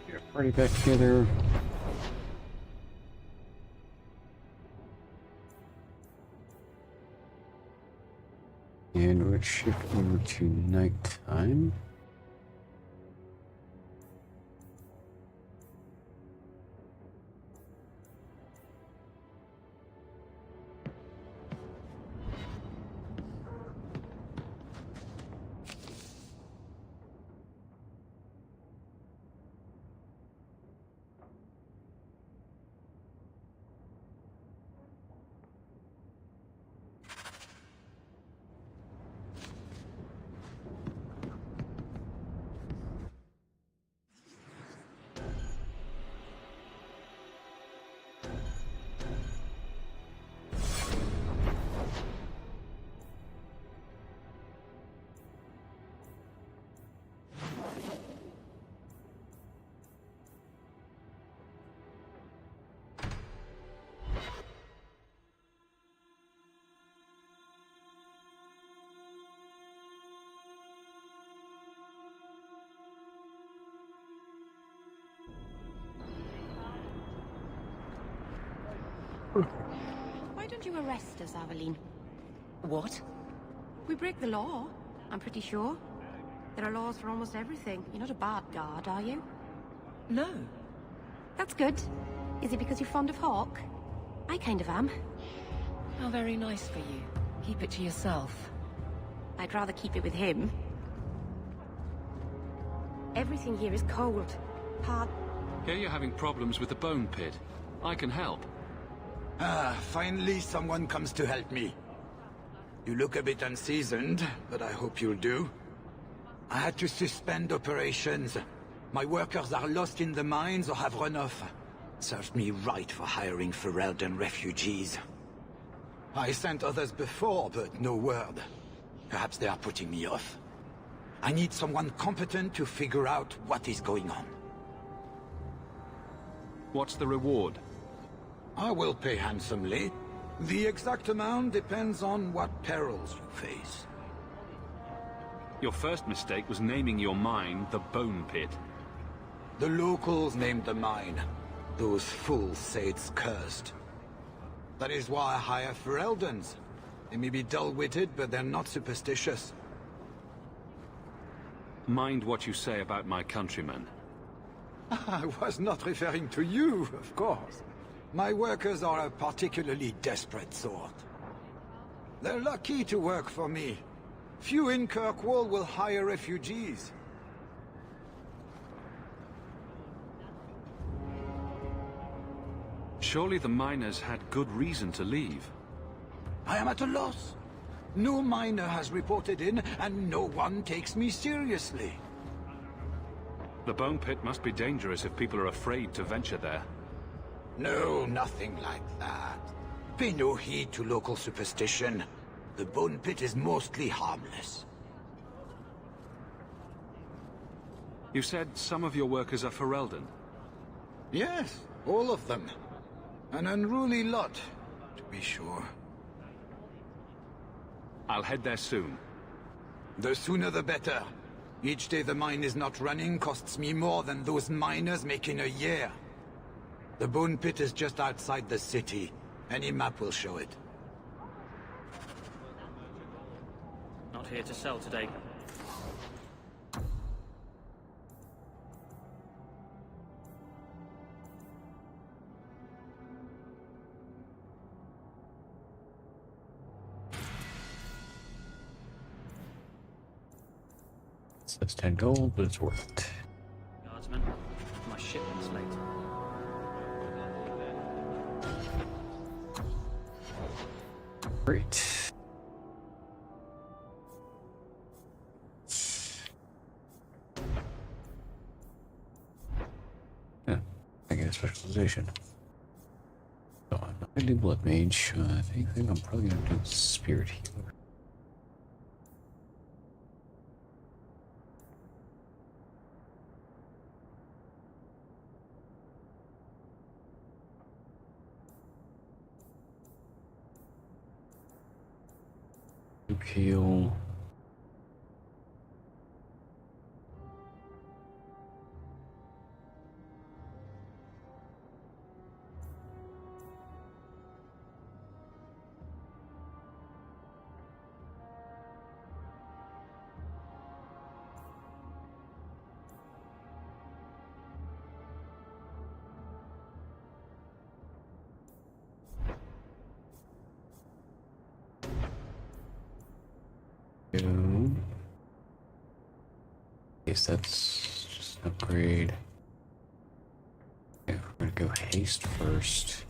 Get our party back together. And we'll shift over to nighttime. Why don't you arrest us, Aveline? What? We break the law, I'm pretty sure. There are laws for almost everything. You're not a bad guard, are you? No. That's good. Is it because you're fond of Hawk? I kind of am. How very nice for you. Keep it to yourself. I'd rather keep it with him. Everything here is cold. Hard. Here you're having problems with the bone pit. I can help. Ah, finally someone comes to help me. You look a bit unseasoned, but I hope you'll do. I had to suspend operations. My workers are lost in the mines or have run off. Served me right for hiring Ferelden refugees. I sent others before, but no word. Perhaps they are putting me off. I need someone competent to figure out what is going on. What's the reward? I will pay handsomely. The exact amount depends on what perils you face. Your first mistake was naming your mine the Bone Pit. The locals named the mine. Those fools say it's cursed. That is why I hire Fereldans. They may be dull-witted, but they're not superstitious. Mind what you say about my countrymen. I was not referring to you, of course. My workers are a particularly desperate sort. They're lucky to work for me. Few in Kirkwall will hire refugees. Surely the miners had good reason to leave. I am at a loss. No miner has reported in, and no one takes me seriously. The Bone Pit must be dangerous if people are afraid to venture there. No, nothing like that. Pay no heed to local superstition. The Bone Pit is mostly harmless. You said some of your workers are Ferelden. Yes, All of them. An unruly lot, to be sure. I'll head there soon. The sooner the better. Each day the mine is not running costs me more than those miners make in a year. The Bone Pit is just outside the city. Any map will show it. Not here to sell today. Says 10 gold, but it's worth it. Guardsman, my shipment's late. Great. Yeah, I get a specialization. So I'm not gonna do Blood Mage. I think I'm probably gonna do Spirit Healer. Heal. Guess that's just an upgrade. Okay, we're gonna go haste first.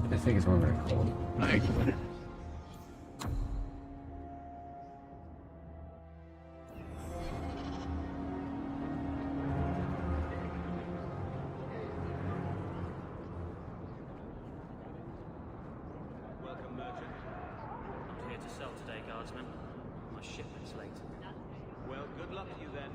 I think it's more very cold. Welcome, merchant. Not here to sell today, Guardsman. My shipment's late. Well, good luck to you then.